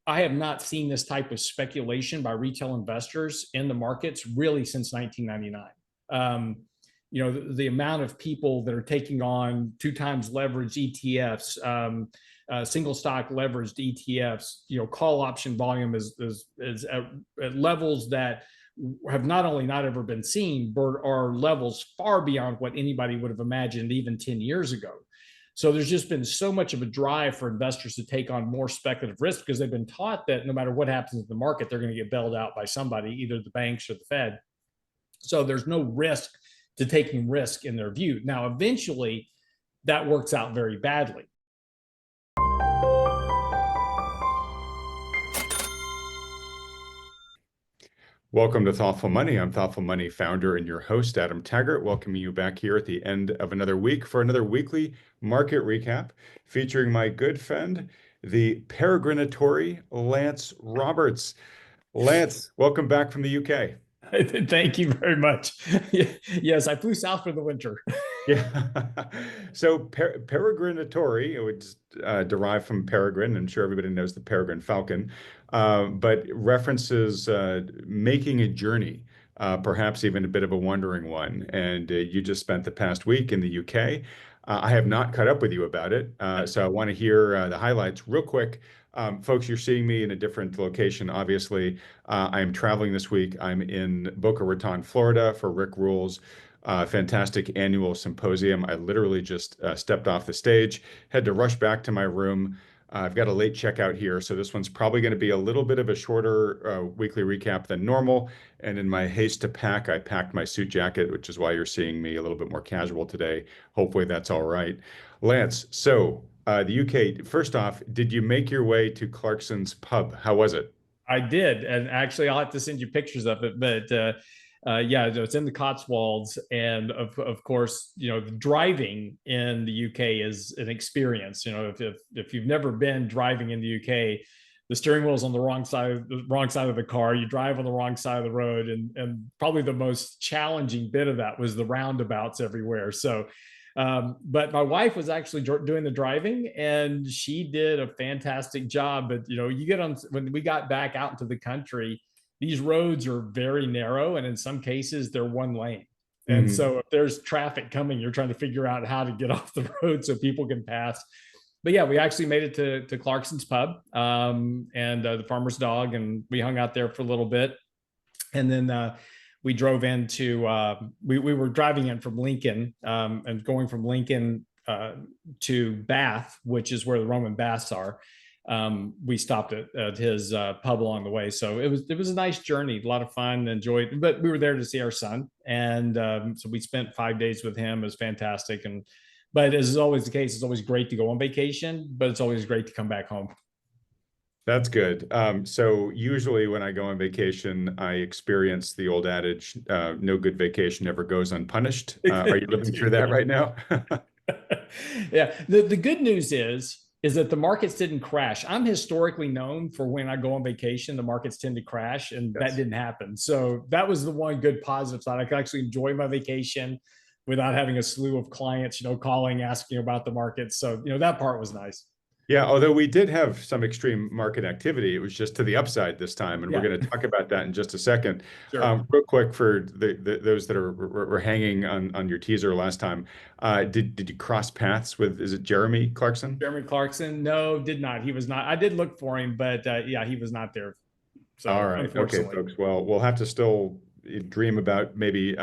I have not seen this type of speculation by retail investors in the markets really since 1999. The amount of people that are taking on 2 times leveraged ETFs, single stock leveraged ETFs, call option volume is at levels that have not only not ever been seen, but are levels far beyond what anybody would have imagined even 10 years ago. So there's just been so much of a drive for investors to take on more speculative risk because they've been taught that no matter what happens in the market, they're going to get bailed out by somebody, either the banks or the Fed. So there's no risk to taking risk in their view. Now, eventually, that works out very badly. Welcome to Thoughtful Money. I'm Thoughtful Money founder and your host, Adam Taggart, welcoming you back here at the end of another week for another weekly market recap featuring my good friend, the peregrinatory Lance Roberts. Lance, welcome back from the UK. Thank you very much. Yes, I flew south for the winter. Yeah. So peregrinatory, it would derive from peregrine. I'm sure everybody knows the peregrine falcon, but references making a journey, perhaps even a bit of a wandering one. And you just spent the past week in the UK. I have not caught up with you about it, so I want to hear the highlights real quick. Folks, you're seeing me in a different location, obviously. I am traveling this week. I'm in Boca Raton, Florida for Rick Rule's fantastic annual symposium. I literally just stepped off the stage, had to rush back to my room. I've got a late checkout here, so this one's probably going to be a little bit of a shorter weekly recap than normal. And in my haste to pack, I packed my suit jacket, which is why you're seeing me a little bit more casual today. Hopefully that's all right. Lance, so the UK, first off, did you make your way to Clarkson's pub? How was it? I did, and actually, I'll have to send you pictures of it. But yeah, it's in the Cotswolds, and of course, driving in the UK is an experience. If you've never been driving in the UK, the steering wheel's on the wrong side of the car. You drive on the wrong side of the road, and probably the most challenging bit of that was the roundabouts everywhere. So but my wife was actually doing the driving, and she did a fantastic job. But you get on when we got back out into the country, these roads are very narrow, and in some cases they're one lane. And so if there's traffic coming, you're trying to figure out how to get off the road so people can pass. But yeah, we actually made it to Clarkson's pub, and the Farmer's Dog, and we hung out there for a little bit, and then we drove into we were driving in from Lincoln, and going from Lincoln to Bath, which is where the Roman baths are. We stopped at his pub along the way, so it was a nice journey, a lot of fun, enjoyed. But we were there to see our son, and so we spent 5 days with him. It was fantastic, but as is always the case, it's always great to go on vacation, but it's always great to come back home. That's good. So usually when I go on vacation, I experience the old adage, no good vacation ever goes unpunished. Are you living through that right now? Yeah. The good news is that the markets didn't crash. I'm historically known for when I go on vacation, the markets tend to crash, and that didn't happen. So that was the one good positive side. I could actually enjoy my vacation without having a slew of clients, calling, asking about the markets. So, that part was nice. Yeah, although we did have some extreme market activity, it was just to the upside this time, and we're going to talk about that in just a second. Sure. Real quick for those that were hanging on your teaser last time, did you cross paths with, is it Jeremy Clarkson? Jeremy Clarkson? No, did not. He was not. I did look for him, but yeah, he was not there. So, all right, okay, folks. Well, we'll have to still dream about maybe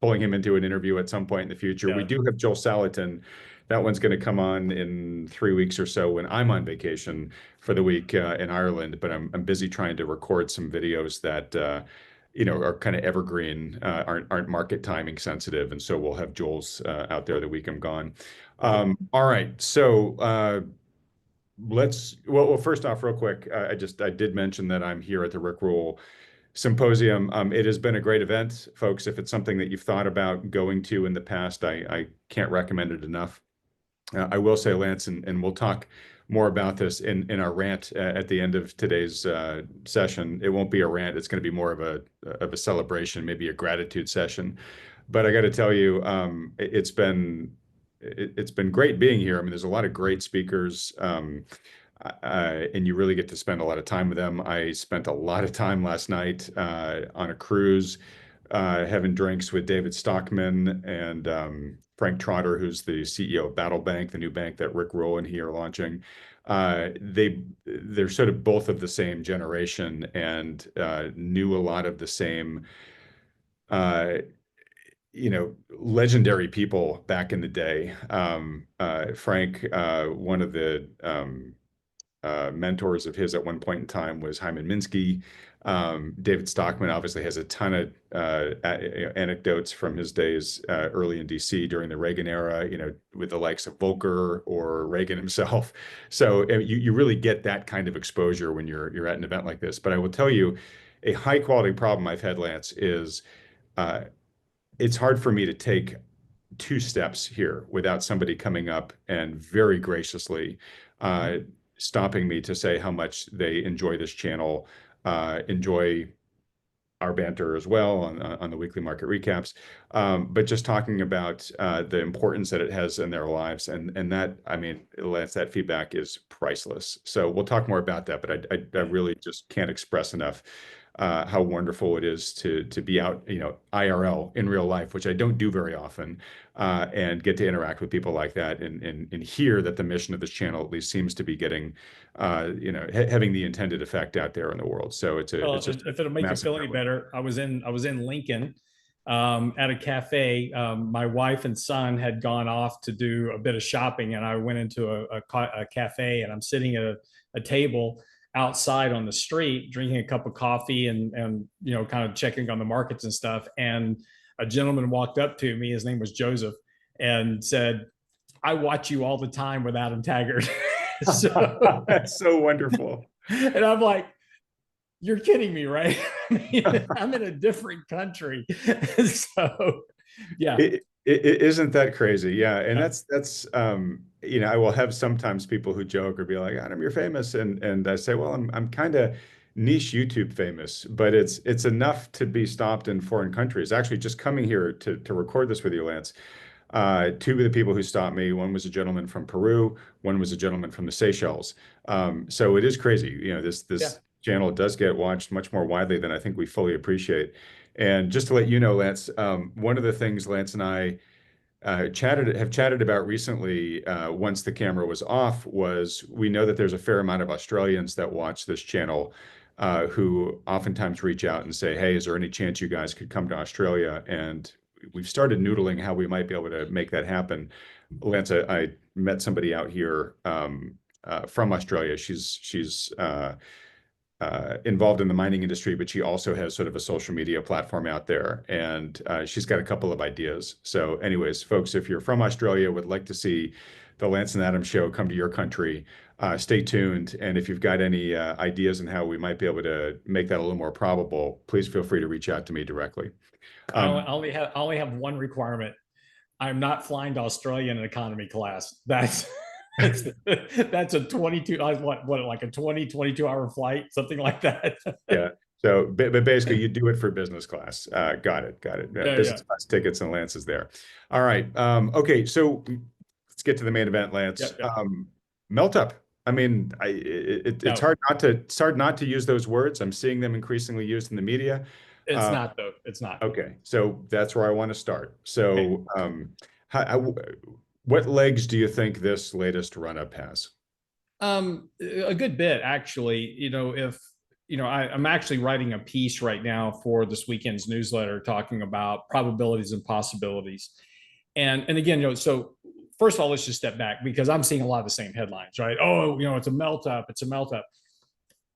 pulling him into an interview at some point in the future. Yeah. We do have Joel Salatin. That one's going to come on in 3 weeks or so when I'm on vacation for the week in Ireland. But I'm busy trying to record some videos that are kind of evergreen, aren't market timing sensitive, and so we'll have Joel's out there the week I'm gone. All right, so well, first off, real quick, I did mention that I'm here at the Rick Rule Symposium. It has been a great event, folks. If it's something that you've thought about going to in the past, I can't recommend it enough. I will say, Lance, and we'll talk more about this in our rant at the end of today's session. It won't be a rant. It's going to be more of a celebration, maybe a gratitude session. But I got to tell you, it's been great being here. I mean, there's a lot of great speakers. and you really get to spend a lot of time with them. I spent a lot of time last night on a cruise, having drinks with David Stockman and Frank Trotter, who's the CEO of Battle Bank, the new bank that Rick Rowe and he are launching. They're sort of both of the same generation and knew a lot of the same uh, legendary people back in the day. Frank, one of the mentors of his at one point in time was Hyman Minsky. David Stockman obviously has a ton of anecdotes from his days early in DC during the Reagan era, with the likes of Volcker or Reagan himself. So you really get that kind of exposure when you're at an event like this. But I will tell you, a high quality problem I've had, Lance, is uh, it's hard for me to take two steps here without somebody coming up and very graciously uh, stopping me to say how much they enjoy this channel, enjoy our banter as well on the weekly market recaps, but just talking about the importance that it has in their lives, and that, I mean, Lance, that feedback is priceless. So we'll talk more about that, but I really just can't express enough how wonderful it is to be out, IRL in real life, which I don't do very often, and get to interact with people like that, and hear that the mission of this channel at least seems to be getting, having the intended effect out there in the world. So it's just if it'll make you feel any better, I was in Lincoln at a cafe. My wife and son had gone off to do a bit of shopping, and I went into a cafe, and I'm sitting at a table outside on the street drinking a cup of coffee and kind of checking on the markets and stuff. And a gentleman walked up to me, his name was Joseph, and said, "I watch you all the time with Adam Taggart." So that's so wonderful. And I'm like, "You're kidding me, right?" I mean, I'm in a different country. So yeah. Isn't that crazy? Yeah. And that's I will have sometimes people who joke or be like, "Adam, you're famous." And I say, "Well, I'm kind of niche YouTube famous, but it's enough to be stopped in foreign countries." Actually, just coming here to record this with you, Lance, two of the people who stopped me, one was a gentleman from Peru, one was a gentleman from the Seychelles. So it is crazy. This channel does get watched much more widely than I think we fully appreciate. And just to let you know, Lance, one of the things Lance and I have chatted about recently, once the camera was off, was we know that there's a fair amount of Australians that watch this channel, who oftentimes reach out and say, "Hey, is there any chance you guys could come to Australia?" And we've started noodling how we might be able to make that happen. Lance, I met somebody out here from Australia. She's involved in the mining industry, but she also has sort of a social media platform out there, and she's got a couple of ideas. So anyways, folks, if you're from Australia, would like to see the Lance and Adam show come to your country, stay tuned. And if you've got any ideas on how we might be able to make that a little more probable, please feel free to reach out to me directly. I only have one requirement. I'm not flying to Australia in an economy class. That's a 22, like a 22-hour flight, something like that. Yeah. So, but basically, you do it for business class. Got it. Yeah, Business class tickets, and Lance is there. All right. Okay. So let's get to the main event, Lance. Yep. Melt up. I mean, it's hard not to use those words. I'm seeing them increasingly used in the media. It's not, though. It's not. Okay. So that's where I want to start. So, what legs do you think this latest run-up has? A good bit, actually. I'm actually writing a piece right now for this weekend's newsletter talking about probabilities and possibilities. And again, so first of all, let's just step back, because I'm seeing a lot of the same headlines, right? Oh, it's a melt up. It's a melt up.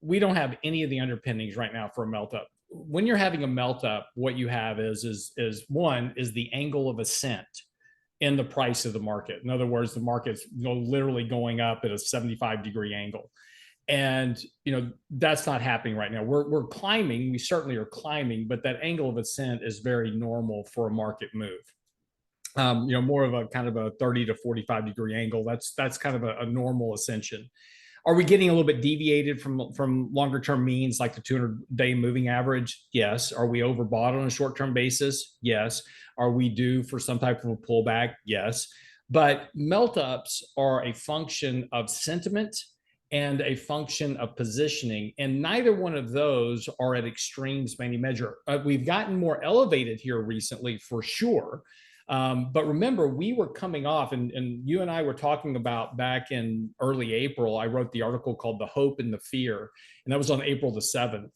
We don't have any of the underpinnings right now for a melt up. When you're having a melt up, what you have is one is the angle of ascent in the price of the market. In other words, the market's literally going up at a 75-degree angle. And that's not happening right now. We're climbing. We certainly are climbing, but that angle of ascent is very normal for a market move. More of a kind of a 30 to 45-degree angle. That's kind of a normal ascension. Are we getting a little bit deviated from longer term means, like the 200-day moving average? Yes. Are we overbought on a short term basis? Yes. Are we due for some type of a pullback? Yes. But melt ups are a function of sentiment and a function of positioning. And neither one of those are at extremes by any measure. We've gotten more elevated here recently for sure. But remember, we were coming off, and you and I were talking about back in early April. I wrote the article called The Hope and the Fear, and that was on April the 7th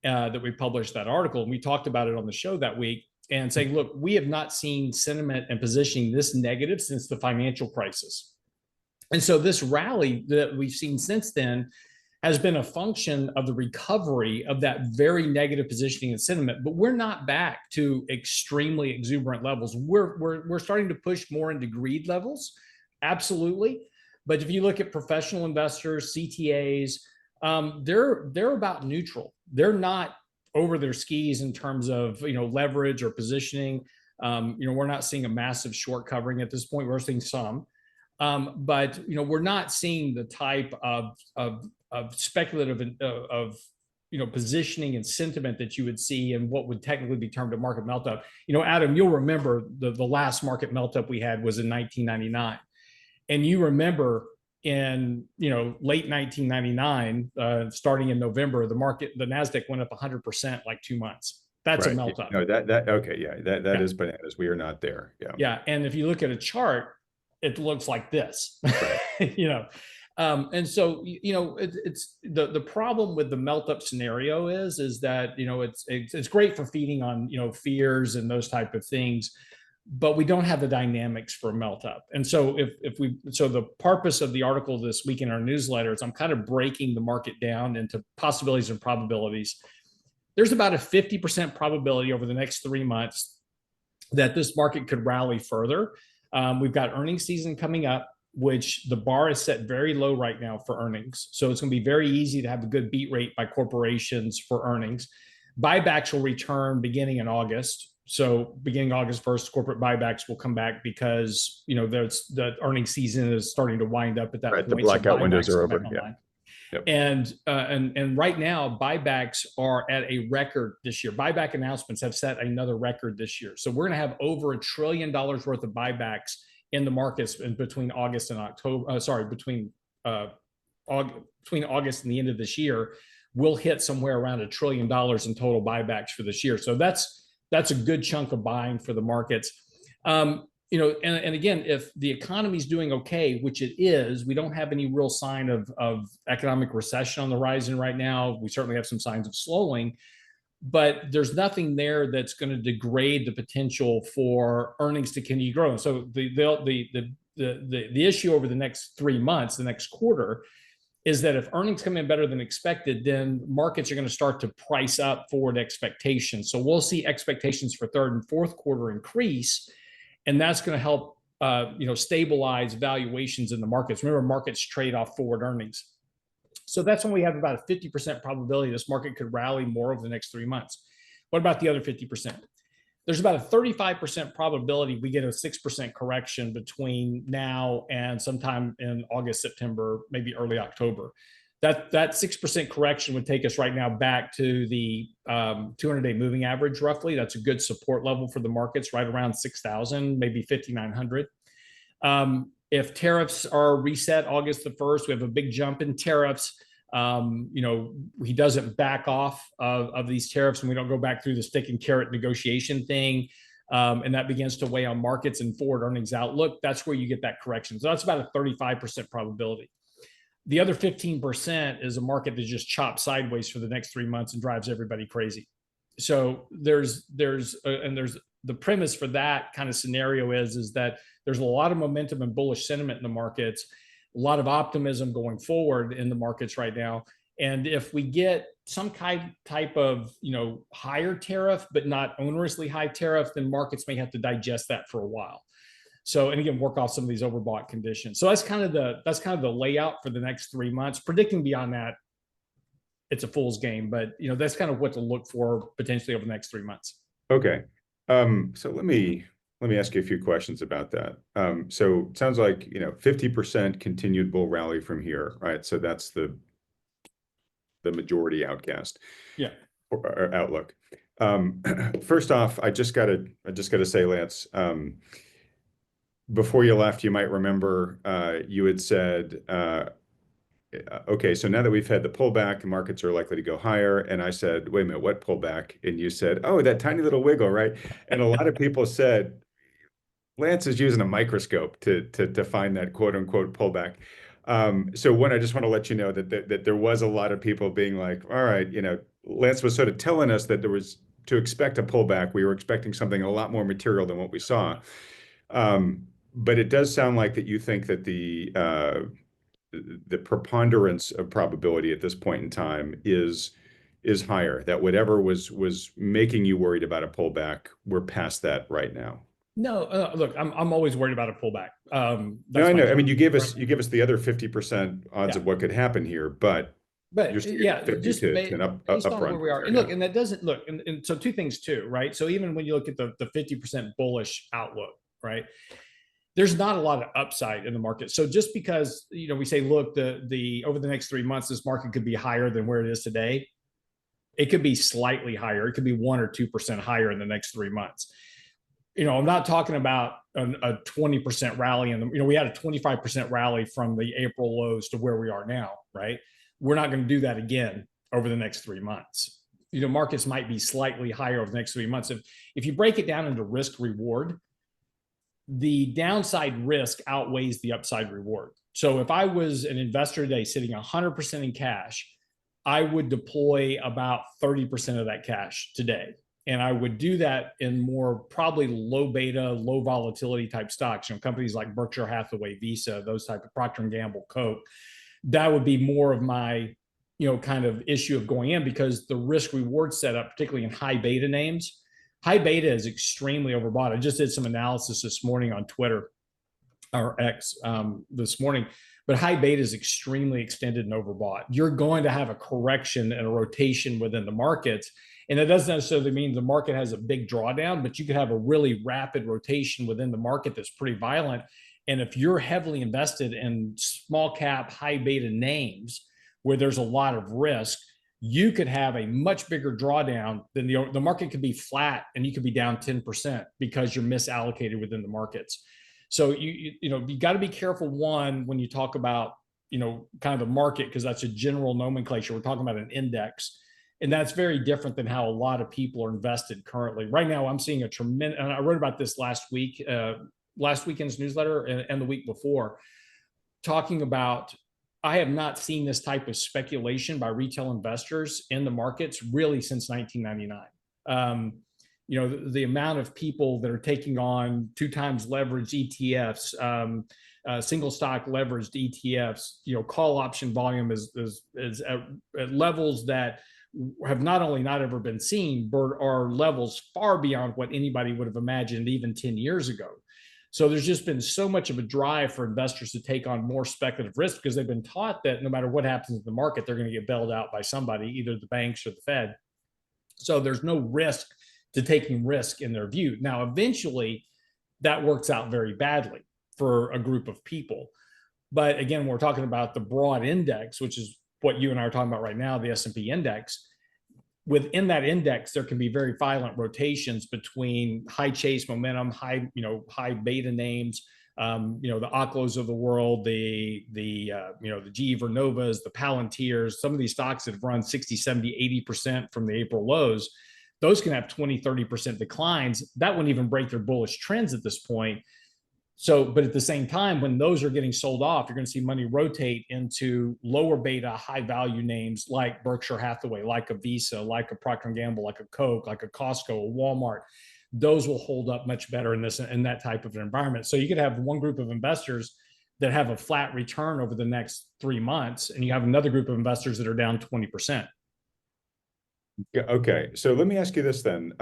that we published that article. And we talked about it on the show that week and saying, look, we have not seen sentiment and positioning this negative since the financial crisis. And so this rally that we've seen since then has been a function of the recovery of that very negative positioning and sentiment. But we're not back to extremely exuberant levels. We're starting to push more into greed levels, absolutely. But if you look at professional investors, CTAs, they're about neutral. They're not over their skis in terms of leverage or positioning. We're not seeing a massive short covering at this point. We're seeing some. But we're not seeing the type of speculative positioning and sentiment that you would see in what would technically be termed a market melt-up. Adam, you'll remember the last market melt-up we had was in 1999, and you remember in late 1999, starting in November, the Nasdaq went up 100% like 2 months. That's right. A melt-up. No, okay, yeah, that is bananas. We are not there. Yeah, and if you look at a chart, it looks like this. Right. And so it's the problem with the melt-up scenario is that it's great for feeding on fears and those type of things, but we don't have the dynamics for a melt-up. And so so the purpose of the article this week in our newsletter is I'm kind of breaking the market down into possibilities and probabilities. There's about a 50% probability over the next 3 months that this market could rally further. We've got earnings season coming up, which the bar is set very low right now for earnings. So it's going to be very easy to have a good beat rate by corporations for earnings. Buybacks will return beginning in August. So beginning August 1st, corporate buybacks will come back because the earnings season is starting to wind up at that point. The blackout windows are over. Yeah. Yep. And right now, buybacks are at a record this year. Buyback announcements have set another record this year. So we're going to have over $1 trillion worth of buybacks in the markets between August and October. Between August and the end of this year, we'll hit somewhere around $1 trillion in total buybacks for this year. So that's a good chunk of buying for the markets. And again, if the economy is doing okay, which it is, we don't have any real sign of economic recession on the horizon right now. We certainly have some signs of slowing, but there's nothing there that's going to degrade the potential for earnings to continue growing. So the issue over the next 3 months, the next quarter, is that if earnings come in better than expected, then markets are going to start to price up forward expectations. So we'll see expectations for third and fourth quarter increase. And that's going to help, stabilize valuations in the markets. Remember, markets trade off forward earnings. So that's when we have about a 50% probability this market could rally more over the next 3 months. What about the other 50%? There's about a 35% probability we get a 6% correction between now and sometime in August, September, maybe early October. That 6% correction would take us right now back to the 200-day moving average, roughly. That's a good support level for the markets, right around 6,000, maybe 5,900. If tariffs are reset August the 1st, we have a big jump in tariffs. He doesn't back off of these tariffs, and we don't go back through the stick and carrot negotiation thing. And that begins to weigh on markets and forward earnings outlook. That's where you get that correction. So that's about a 35% probability. The other 15% is a market that just chops sideways for the next 3 months and drives everybody crazy. So there's the premise for that kind of scenario is that there's a lot of momentum and bullish sentiment in the markets, a lot of optimism going forward in the markets right now. And if we get some type of higher tariff, but not onerously high tariff, then markets may have to digest that for a while. So, and again, work off some of these overbought conditions. So that's kind of the layout for the next 3 months. Predicting beyond that, it's a fool's game, but that's kind of what to look for potentially over the next 3 months. Okay. So let me ask you a few questions about that. So it sounds like 50% continued bull rally from here, right? So that's the majority outcast. Yeah. Or outlook. First off, I just gotta say, Lance, before you left, you might remember you had said okay, so now that we've had the pullback, markets are likely to go higher. And I said, wait a minute, what pullback? And you said, oh, that tiny little wiggle, right? And a lot of people said, Lance is using a microscope to find that quote unquote pullback. So one, I just want to let you know that there was a lot of people being like, all right, Lance was sort of telling us that there was to expect a pullback. We were expecting something a lot more material than what we saw. But it does sound like that you think that the preponderance of probability at this point in time is higher, that whatever was making you worried about a pullback, we're past that right now. No, look, I'm always worried about a pullback. No, That's I my know. I mean, job. you give us the other 50% odds Yeah. of what could happen here, but you're But still getting yeah, 50 just to an based on where upfront we are, there. and look, Yeah. and that doesn't look, and so two things too, right? So even when you look at the 50% bullish outlook, right? There's not a lot of upside in the market. So just because we say, look, the over the next 3 months, this market could be higher than where it is today. It could be slightly higher. It could be 1 or 2% higher in the next 3 months. I'm not talking about a 20% rally. And we had a 25% rally from the April lows to where we are now, right? We're not going to do that again over the next 3 months. Markets might be slightly higher over the next 3 months. If you break it down into risk reward, the downside risk outweighs the upside reward. So if I was an investor today sitting 100% in cash, I would deploy about 30% of that cash today. And I would do that in more probably low beta, low volatility type stocks, companies like Berkshire Hathaway, Visa, those type of Procter & Gamble, Coke. That would be more of my, kind of issue of going in, because the risk reward setup, particularly in high beta names, high beta is extremely overbought. I just did some analysis this morning on Twitter or X this morning, but high beta is extremely extended and overbought. You're going to have a correction and a rotation within the markets. And it doesn't necessarily mean the market has a big drawdown, but you could have a really rapid rotation within the market that's pretty violent. And if you're heavily invested in small cap, high beta names where there's a lot of risk, you could have a much bigger drawdown than the market could be flat and you could be down 10% because you're misallocated within the markets. So you got to be careful, one, when you talk about kind of the market, because that's a general nomenclature. We're talking about an index, and that's very different than how a lot of people are invested currently. Right now, I'm seeing a tremendous, and I wrote about this last weekend's newsletter and the week before, talking about, I have not seen this type of speculation by retail investors in the markets really since 1999. The amount of people that are taking on 2x leveraged ETFs, single stock leveraged ETFs, call option volume is at levels that have not only not ever been seen, but are levels far beyond what anybody would have imagined even 10 years ago. So there's just been so much of a drive for investors to take on more speculative risk, because they've been taught that no matter what happens in the market, they're going to get bailed out by somebody, either the banks or the Fed. So there's no risk to taking risk in their view. Now, eventually, that works out very badly for a group of people. But again, we're talking about the broad index, which is what you and I are talking about right now, the S&P index. Within that index, there can be very violent rotations between high chase momentum, high beta names, the Oklos of the world, the GE Vernovas, the Palantirs, some of these stocks that have run 60, 70, 80% from the April lows. Those can have 20, 30% declines. That wouldn't even break their bullish trends at this point. So, but at the same time, when those are getting sold off, you're going to see money rotate into lower beta, high value names like Berkshire Hathaway, like a Visa, like a Procter & Gamble, like a Coke, like a Costco, a Walmart. Those will hold up much better in that type of an environment. So you could have one group of investors that have a flat return over the next 3 months, and you have another group of investors that are down 20%. Yeah, okay. So let me ask you this then.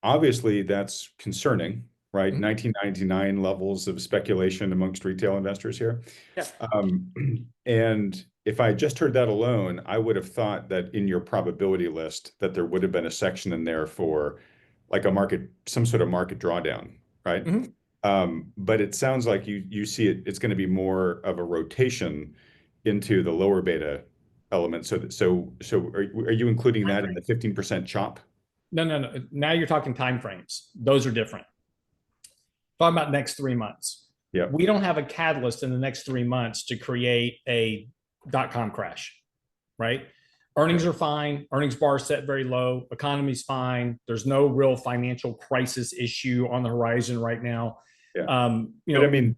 Obviously, that's concerning, right? Mm-hmm. 1999 levels of speculation amongst retail investors here. Yeah. And if I just heard that alone, I would have thought that in your probability list that there would have been a section in there for like some sort of market drawdown, right? Mm-hmm. But it sounds like you see it's going to be more of a rotation into the lower beta element. So are you including that in the 15% chop? No. Now you're talking time frames. Those are different. Talking about next 3 months. Yeah. We don't have a catalyst in the next 3 months to create a .com crash, right? Earnings are fine. Earnings bar set very low. Economy's fine. There's no real financial crisis issue on the horizon right now. Yeah. You But know, I mean,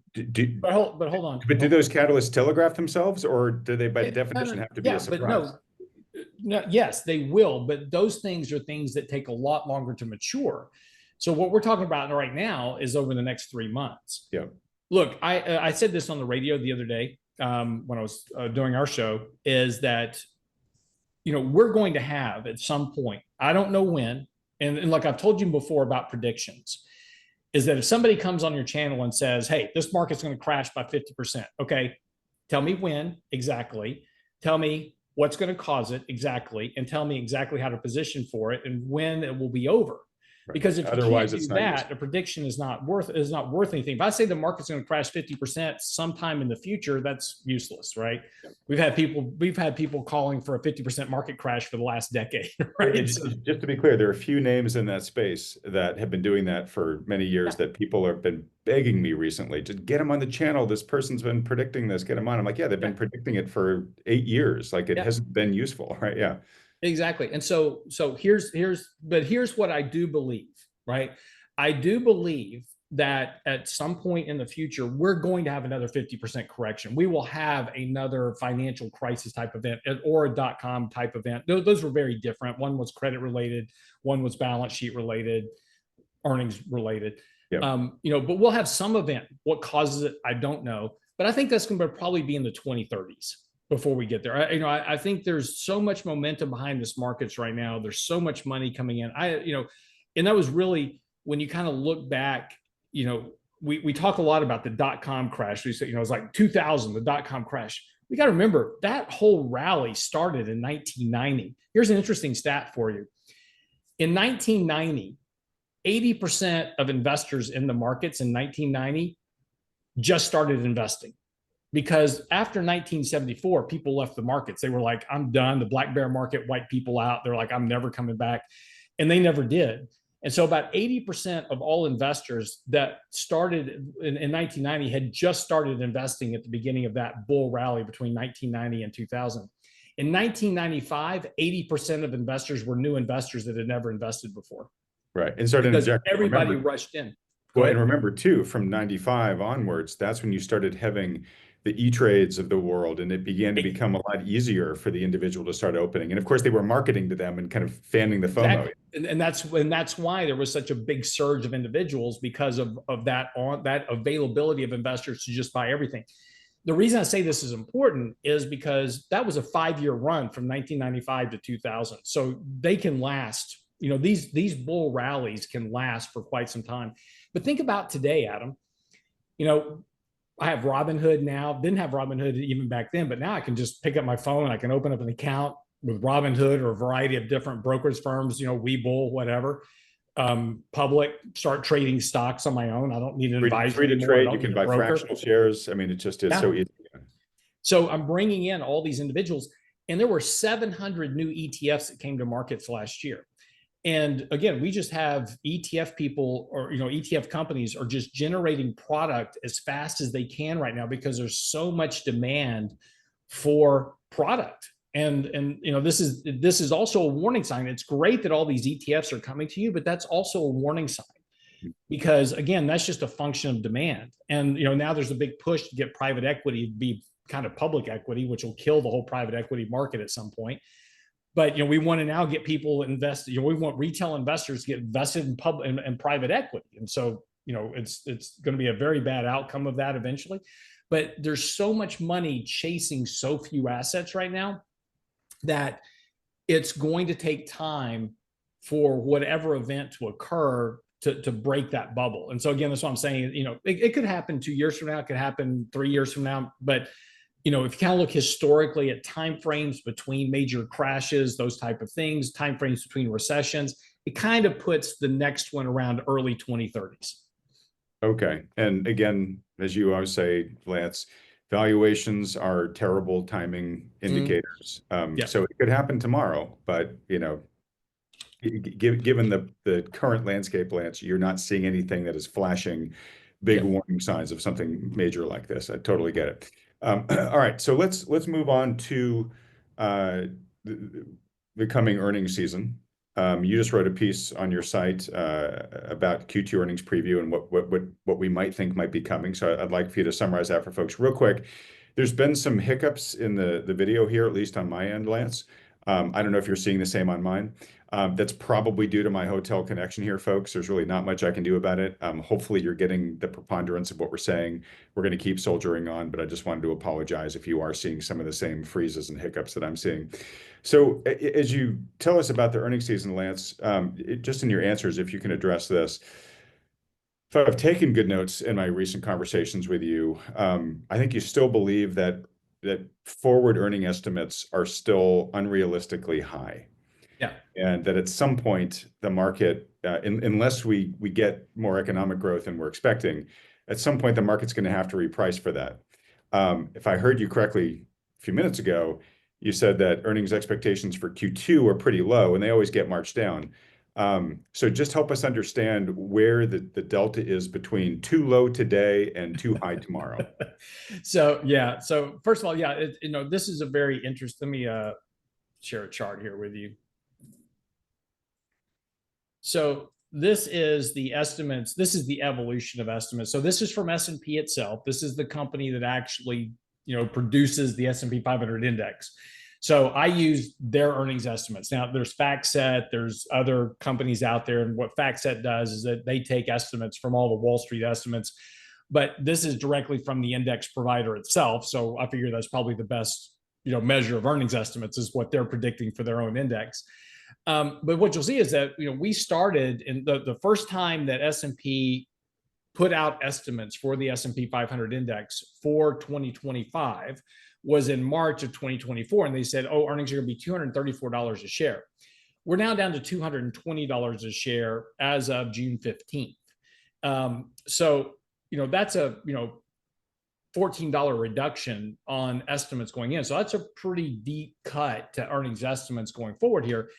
but hold on. but do those catalysts telegraph themselves, or do they by definition have to be a Yeah, but surprise? no, yes, they will. But those things are things that take a lot longer to mature. So what we're talking about right now is over the next 3 months. Yeah. Look, I said this on the radio the other day when I was doing our show, is that we're going to have at some point, I don't know when, and like I've told you before about predictions, is that if somebody comes on your channel and says, hey, this market's going to crash by 50%, okay, tell me when exactly, tell me what's going to cause it exactly, and tell me exactly how to position for it and when it will be over. Right. Because if otherwise you can't do that, a prediction is not worth anything. If I say the market's going to crash 50% sometime in the future, that's useless, right? Yeah. We've had people calling for a 50% market crash for the last decade, right? Just to be clear, there are a few names in that space that have been doing that for many years that people have been begging me recently, just get them on the channel. This person's been predicting this, get them on. I'm like, yeah, they've been predicting it for 8 years. Like it hasn't been useful, right? Yeah. Exactly. And so here's what I do believe, right? I do believe that at some point in the future, we're going to have another 50% correction. We will have another financial crisis type event or a .com type event. Those were very different. One was credit related, one was balance sheet related, earnings related. Yep. But we'll have some event. What causes it, I don't know. But I think that's going to probably be in the 2030s. Before we get there, I think there's so much momentum behind this markets right now. There's so much money coming in. And that was really when you kind of look back. We talk a lot about the .com crash. We say, it was like 2000, the .com crash. We got to remember that whole rally started in 1990. Here's an interesting stat for you. In 1990, 80% of investors in the markets in 1990 just started investing. Because after 1974, people left the markets. They were like, I'm done. The black bear market wiped people out. They're like, I'm never coming back. And they never did. And so about 80% of all investors that started in 1990 had just started investing at the beginning of that bull rally between 1990 and 2000. In 1995, 80% of investors were new investors that had never invested before. Right. And started because everybody rushed in. Well, and remember too, from 95 onwards, that's when you started having the E-Trades of the world, and it began to become a lot easier for the individual to start opening. And of course, they were marketing to them and kind of fanning the FOMO. Exactly. And that's why there was such a big surge of individuals, because of that availability of investors to just buy everything. The reason I say this is important is because that was a 5-year run from 1995 to 2000. So they can last, these bull rallies can last for quite some time. But think about today, Adam. I have Robinhood now. Didn't have Robinhood even back then, but now I can just pick up my phone. I can open up an account with Robinhood or a variety of different brokerage firms, Webull, whatever. Public, start trading stocks on my own. I don't need an advisor. Free to trade. You can buy fractional shares. I mean, it just is so easy. So I'm bringing in all these individuals, and there were 700 new ETFs that came to markets last year. And again, we just have ETF people or, ETF companies are just generating product as fast as they can right now because there's so much demand for product. And this is also a warning sign. It's great that all these ETFs are coming to you, but that's also a warning sign because again, that's just a function of demand. And, now there's a big push to get private equity to be kind of public equity, which will kill the whole private equity market at some point. But we want to now get people invested. We want retail investors to get invested in public and private equity, and so it's going to be a very bad outcome of that eventually. But there's so much money chasing so few assets right now that it's going to take time for whatever event to occur to break that bubble. And so again, that's what I'm saying. It could happen 2 years from now. It could happen 3 years from now, but if you kind of look historically at timeframes between major crashes, those type of things, timeframes between recessions, it kind of puts the next one around early 2030s. Okay. And again, as you always say, Lance, valuations are terrible timing indicators. So it could happen tomorrow, but given the current landscape, Lance, you're not seeing anything that is flashing big Yep. warning signs of something major like this. I totally get it. All right, so let's move on to uh, the, the coming earnings season. You just wrote a piece on your site about Q2 earnings preview and what we might think might be coming. So I'd like for you to summarize that for folks real quick. There's been some hiccups in the video here, at least on my end, Lance. I don't know if you're seeing the same on mine. That's probably due to my hotel connection here, folks. There's really not much I can do about it. Hopefully you're getting the preponderance of what we're saying. We're going to keep soldiering on, but I just wanted to apologize if you are seeing some of the same freezes and hiccups that I'm seeing. So as you tell us about the earnings season, Lance, just in your answers, if you can address this. So I've taken good notes in my recent conversations with you. I think you still believe that forward earning estimates are still unrealistically high, Yeah. and that at some point the market, unless we get more economic growth than we're expecting, at some point the market's going to have to reprice for that. If I heard you correctly a few minutes ago, you said that earnings expectations for Q2 are pretty low, and they always get marched down. So just help us understand where the delta is between too low today and too high tomorrow. So yeah. So first of all, yeah, this is a very interesting. Let me share a chart here with you. So this is the estimates. This is the evolution of estimates. So this is from S&P itself. This is the company that actually, produces the S&P 500 index. So I use their earnings estimates. Now there's FactSet, there's other companies out there. And what FactSet does is that they take estimates from all the Wall Street estimates, but this is directly from the index provider itself. So I figure that's probably the best, measure of earnings estimates is what they're predicting for their own index. But what you'll see is that we started in the first time that S&P put out estimates for the S&P 500 index for 2025 was in March of 2024, and they said, "Oh, earnings are going to be $234 a share." We're now down to $220 a share as of June 15th. So that's a $14 reduction on estimates going in. So that's a pretty deep cut to earnings estimates going forward here.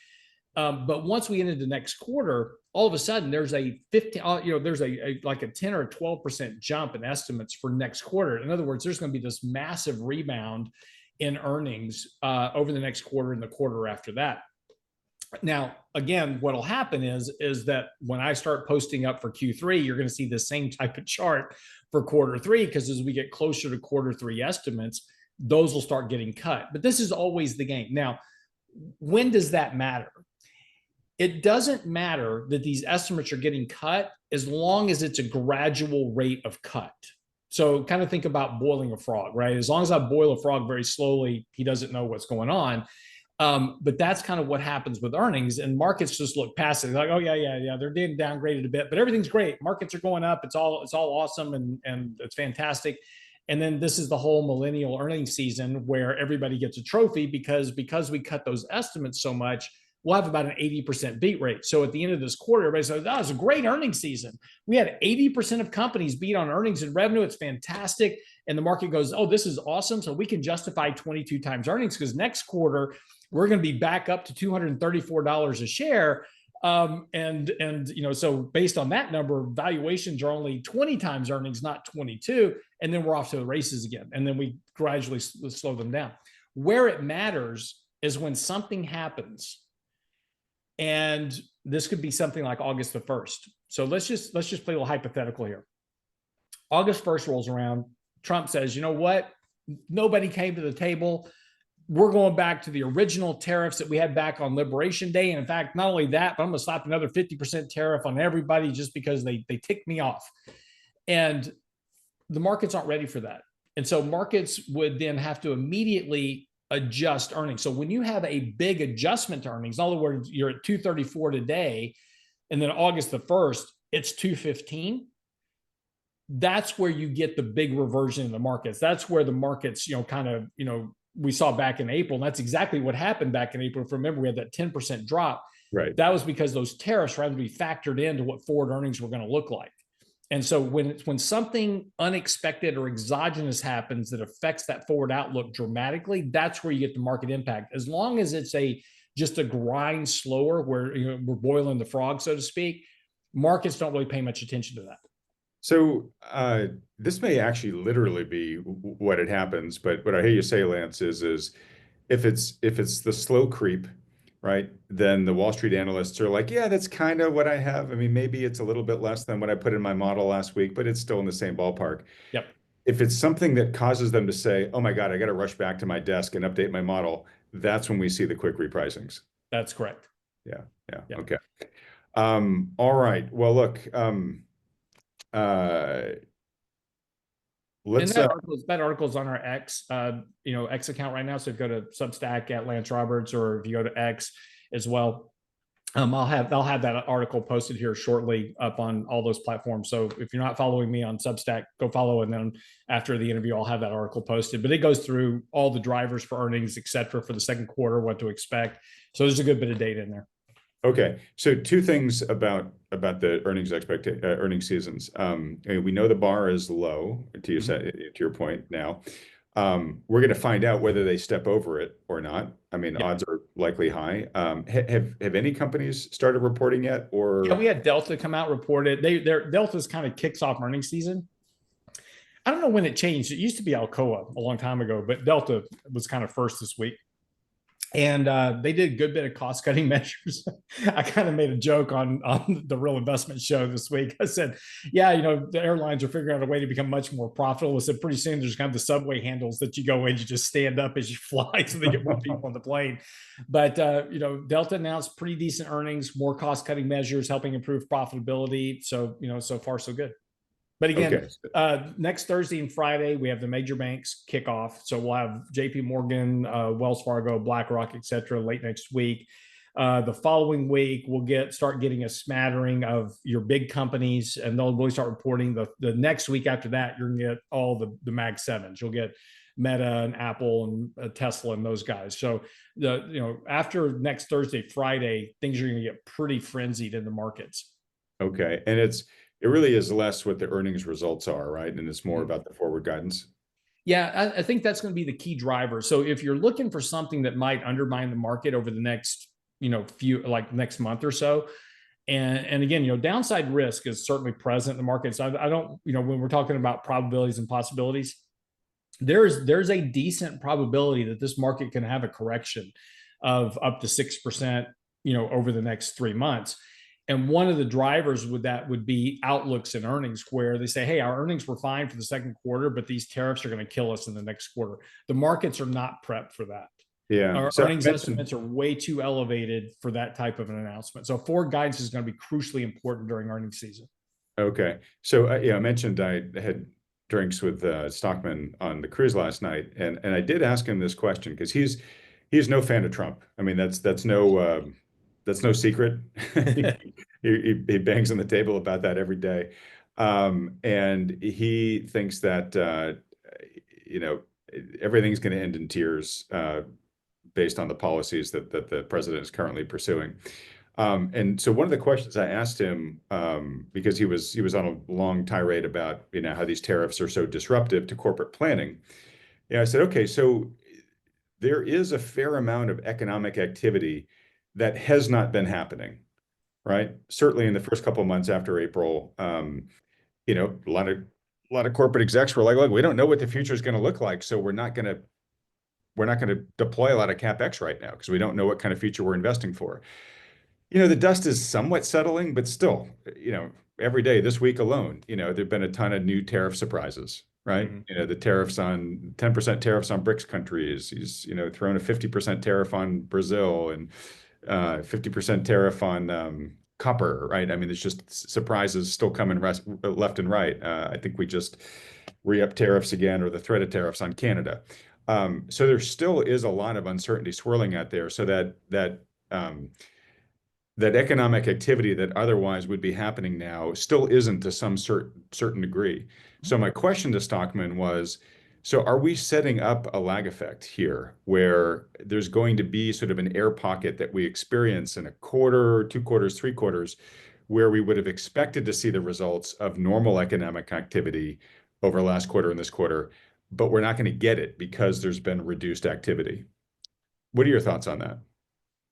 But once we get into the next quarter, all of a sudden there's a 15, there's like a 10 or 12% jump in estimates for next quarter. In other words, there's going to be this massive rebound in earnings over the next quarter and the quarter after that. Now, again, what'll happen is that when I start posting up for Q3, you're going to see the same type of chart for quarter three, because as we get closer to quarter three estimates, those will start getting cut. But this is always the game. Now, when does that matter? It doesn't matter that these estimates are getting cut as long as it's a gradual rate of cut. So kind of think about boiling a frog, right? As long as I boil a frog very slowly, he doesn't know what's going on. But that's kind of what happens with earnings, and markets just look past it. They're like, oh yeah, they're getting downgraded a bit, but everything's great. Markets are going up. It's all awesome and it's fantastic. And then this is the whole millennial earnings season where everybody gets a trophy because we cut those estimates so much. We'll have about an 80% beat rate. So at the end of this quarter, everybody says, "That was a great earnings season. We had 80% of companies beat on earnings and revenue. It's fantastic." And the market goes, "Oh, this is awesome. So we can justify 22 times earnings because next quarter we're going to be back up to $234 a share." So based on that number, valuations are only 20 times earnings, not 22. And then we're off to the races again. And then we gradually slow them down. Where it matters is when something happens. And this could be something like August the 1st. So let's just play a little hypothetical here. August 1st rolls around. Trump says, "You know what? Nobody came to the table. We're going back to the original tariffs that we had back on Liberation Day. And in fact, not only that, but I'm going to slap another 50% tariff on everybody just because they ticked me off." And the markets aren't ready for that. And so markets would then have to immediately adjust earnings. So when you have a big adjustment to earnings, in other words, you're at 234 today, and then August the 1st, it's 215. That's where you get the big reversion in the markets. That's where the markets, we saw back in April. And that's exactly what happened back in April. If you remember, we had that 10% drop. Right. That was because those tariffs were having to be factored into what forward earnings were going to look like. And so when something unexpected or exogenous happens that affects that forward outlook dramatically, that's where you get the market impact. As long as it's just a grind slower where we're boiling the frog, so to speak, markets don't really pay much attention to that. So this may actually literally be what it happens, but what I hear you say, Lance, is if it's the slow creep, right, then the Wall Street analysts are like, yeah, that's kind of what I have. I mean, maybe it's a little bit less than what I put in my model last week, but it's still in the same ballpark. Yep, If it's something that causes them to say, oh my God, I got to rush back to my desk and update my model, that's when we see the quick repricings. that's correct. Yeah, yeah, Yeah. okay. All right. Well, look, uh, And let's that article's on our X, X account right now. So if you go to Substack at Lance Roberts, or if you go to X as well, I'll have that article posted here shortly up on all those platforms. So if you're not following me on Substack, go follow, and then after the interview, I'll have that article posted. But it goes through all the drivers for earnings, et cetera, for the second quarter, what to expect. So there's a good bit of data in there. Okay, so two things about the earnings seasons. We know the bar is low to your point now. We're going to find out whether they step over it or not. I mean, Yeah. odds are likely high. Have any companies started reporting yet, or Yeah, we had Delta come out, report it. Their Delta's kind of kicks off earnings season. I don't know when it changed. It used to be Alcoa a long time ago, but Delta was kind of first this week. And they did a good bit of cost cutting measures. I kind of made a joke on the Real Investment Show this week. I said, yeah, the airlines are figuring out a way to become much more profitable. I said, pretty soon there's kind of the subway handles that you go in, you just stand up as you fly so they get more people on the plane. But, Delta announced pretty decent earnings, more cost cutting measures, helping improve profitability. So, so far, so good. But again, okay? next Thursday and Friday, we have the major banks kick off. So we'll have JP Morgan, Wells Fargo, BlackRock, et cetera, late next week. The following week, we'll start getting a smattering of your big companies, and they'll really start reporting. The next week after that, you're going to get all the Mag 7s. You'll get Meta and Apple and Tesla and those guys. So after next Thursday, Friday, things are going to get pretty frenzied in the markets. Okay, and it really is less what the earnings results are, right? And it's more about the forward guidance. Yeah, I think that's going to be the key driver. So if you're looking for something that might undermine the market over the next, next month or so, and again, downside risk is certainly present in the market. So I don't, when we're talking about probabilities and possibilities, there's a decent probability that this market can have a correction of up to 6%, over the next 3 months. And one of the drivers would be outlooks and earnings, where they say, hey, our earnings were fine for the second quarter, but these tariffs are going to kill us in the next quarter. The markets are not prepped for that. Yeah. Our So I earnings mentioned, estimates are way too elevated for that type of an announcement. So forward guidance is going to be crucially important during earnings season. okay. So I mentioned I had drinks with Stockman on the cruise last night, and I did ask him this question because he's no fan of Trump. I mean, that's no secret. He bangs on the table about that every day, and he thinks that you know everything's going to end in tears based on the policies that the president is currently pursuing. And so one of the questions I asked him, because he was on a long tirade about how these tariffs are so disruptive to corporate planning. Yeah, I said, okay, so there is a fair amount of economic activity that has not been happening, right? Certainly in the first couple of months after April, a lot of corporate execs were like, look, we don't know what the future is going to look like, so we're not going to deploy a lot of capex right now because we don't know what kind of future we're investing for. The dust is somewhat settling, but still, every day this week alone, there've been a ton of new tariff surprises, right? The tariffs on 10% tariffs on BRICS countries. He's, thrown a 50% tariff on Brazil and 50% tariff on copper, right? I mean, there's just surprises still coming left and right. I think we just re-up tariffs again, or the threat of tariffs on Canada. So there still is a lot of uncertainty swirling out there. So that economic activity that otherwise would be happening now still isn't to some certain degree. So my question to Stockman was, so are we setting up a lag effect here where there's going to be sort of an air pocket that we experience in a quarter, 2 quarters, 3 quarters, where we would have expected to see the results of normal economic activity over last quarter and this quarter, but we're not going to get it because there's been reduced activity? What are your thoughts on that?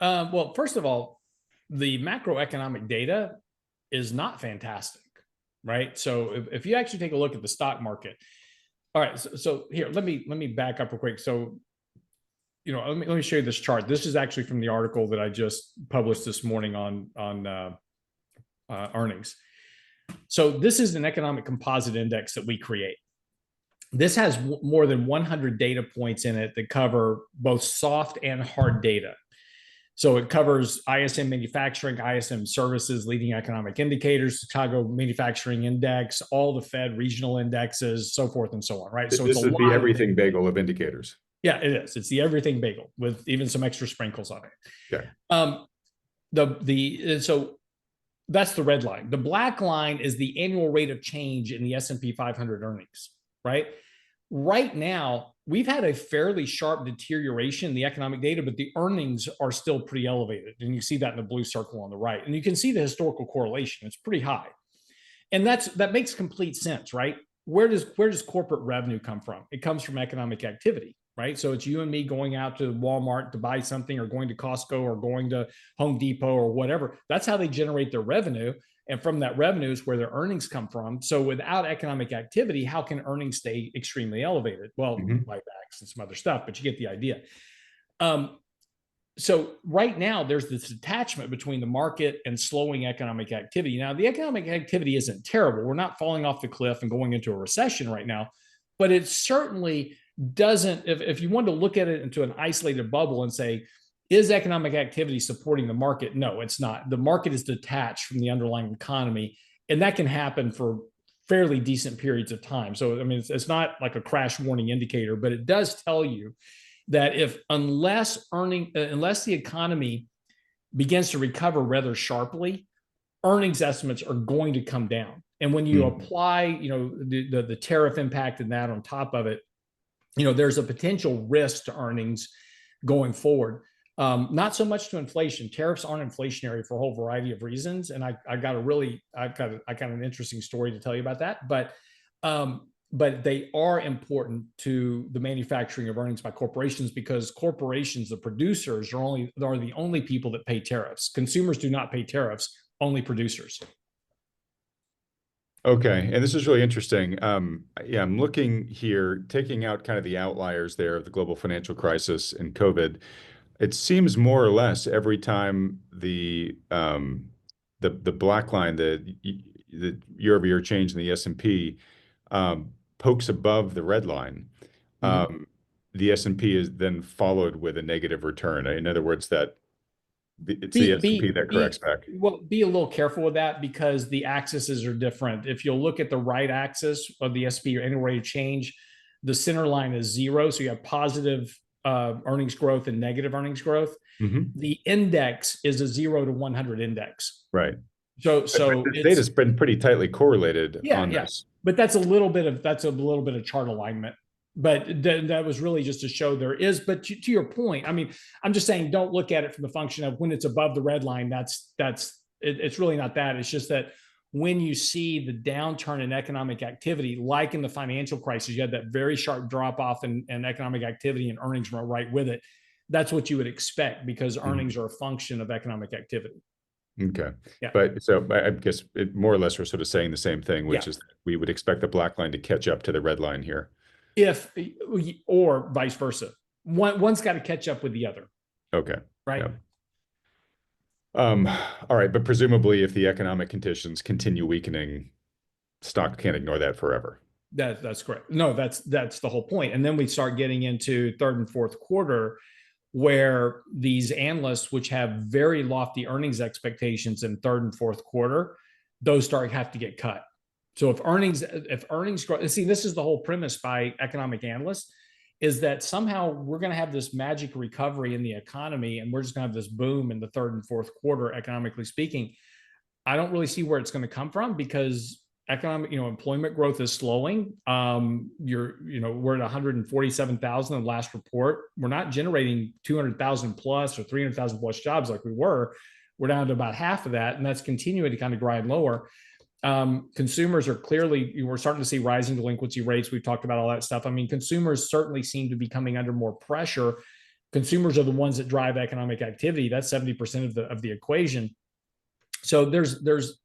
Well, first of all, the macroeconomic data is not fantastic. right? So if you actually take a look at the stock market, all right. So here, let me back up real quick. So, let me show you this chart. This is actually from the article that I just published this morning on earnings. So this is an economic composite index that we create. This has more than 100 data points in it that cover both soft and hard data. So it covers ISM manufacturing, ISM services, leading economic indicators, Chicago Manufacturing Index, all the Fed regional indexes, so forth and so on, right? So This is the everything bagel of indicators. Yeah, it is. It's the everything bagel with even some extra sprinkles on it. Okay. So that's the red line. The black line is the annual rate of change in the S&P 500 earnings, right? Right now, we've had a fairly sharp deterioration in the economic data, but the earnings are still pretty elevated. And you see that in the blue circle on the right. And you can see the historical correlation. It's pretty high. And that makes complete sense, right? Where does corporate revenue come from? It comes from economic activity, right? So it's you and me going out to Walmart to buy something, or going to Costco, or going to Home Depot, or whatever. That's how they generate their revenue. And from that revenue is where their earnings come from. So without economic activity, how can earnings stay extremely elevated? Well, buybacks and some other stuff, but you get the idea. So right now, there's this detachment between the market and slowing economic activity. Now, the economic activity isn't terrible. We're not falling off the cliff and going into a recession right now, but it certainly doesn't, if you want to look at it into an isolated bubble and say, is economic activity supporting the market? No, it's not. The market is detached from the underlying economy, and that can happen for fairly decent periods of time. So, I mean, it's not like a crash warning indicator, but it does tell you that unless the economy begins to recover rather sharply, earnings estimates are going to come down. And when you apply, the tariff impact and that on top of it, there's a potential risk to earnings going forward. Not so much to inflation. Tariffs aren't inflationary for a whole variety of reasons, and I've got an interesting story to tell you about that. But they are important to the manufacturing of earnings by corporations, because corporations, the producers, are the only people that pay tariffs. Consumers do not pay tariffs, only producers. Okay, and this is really interesting. I'm looking here, taking out kind of the outliers there of the global financial crisis and COVID. It seems more or less every time the black line, the year-over-year change in the S&P pokes above the red line, the S&P is then followed with a negative return. In other words, that it's the S&P that corrects back. Well, be a little careful with that, because the axes are different. If you'll look at the right axis of the S&P, or annual rate of change, the center line is 0. So you have positive earnings growth and negative earnings growth. The index is a 0 to 100 index. Right. So the data's been pretty tightly correlated on this. But that's a little bit of chart alignment. But that was really just to show there is. But to your point, I mean, I'm just saying, don't look at it from the function of when it's above the red line. It's really not that. It's just that when you see the downturn in economic activity, like in the financial crisis, you had that very sharp drop off in economic activity, and earnings were right with it. That's what you would expect, because earnings are a function of economic activity. Okay. Yeah. But so I guess more or less we're sort of saying the same thing, which is that we would expect the black line to catch up to the red line here. Or vice versa. One's got to catch up with the other. Okay. Right. Yeah. All right. But presumably if the economic conditions continue weakening, stock can't ignore that forever. That's correct. No, that's the whole point. And then we start getting into third and fourth quarter, where these analysts, which have very lofty earnings expectations in third and fourth quarter, those have to get cut. So if earnings grow, see, this is the whole premise by economic analysts, is that somehow we're going to have this magic recovery in the economy, and we're just going to have this boom in the third and fourth quarter, economically speaking. I don't really see where it's going to come from, because employment growth is slowing. We're at 147,000 in the last report. We're not generating 200,000 plus or 300,000 plus jobs like we were. We're down to about half of that, and that's continuing to kind of grind lower. Consumers are clearly, we're starting to see rising delinquency rates. We've talked about all that stuff. I mean, consumers certainly seem to be coming under more pressure. Consumers are the ones that drive economic activity. That's 70% of the equation. So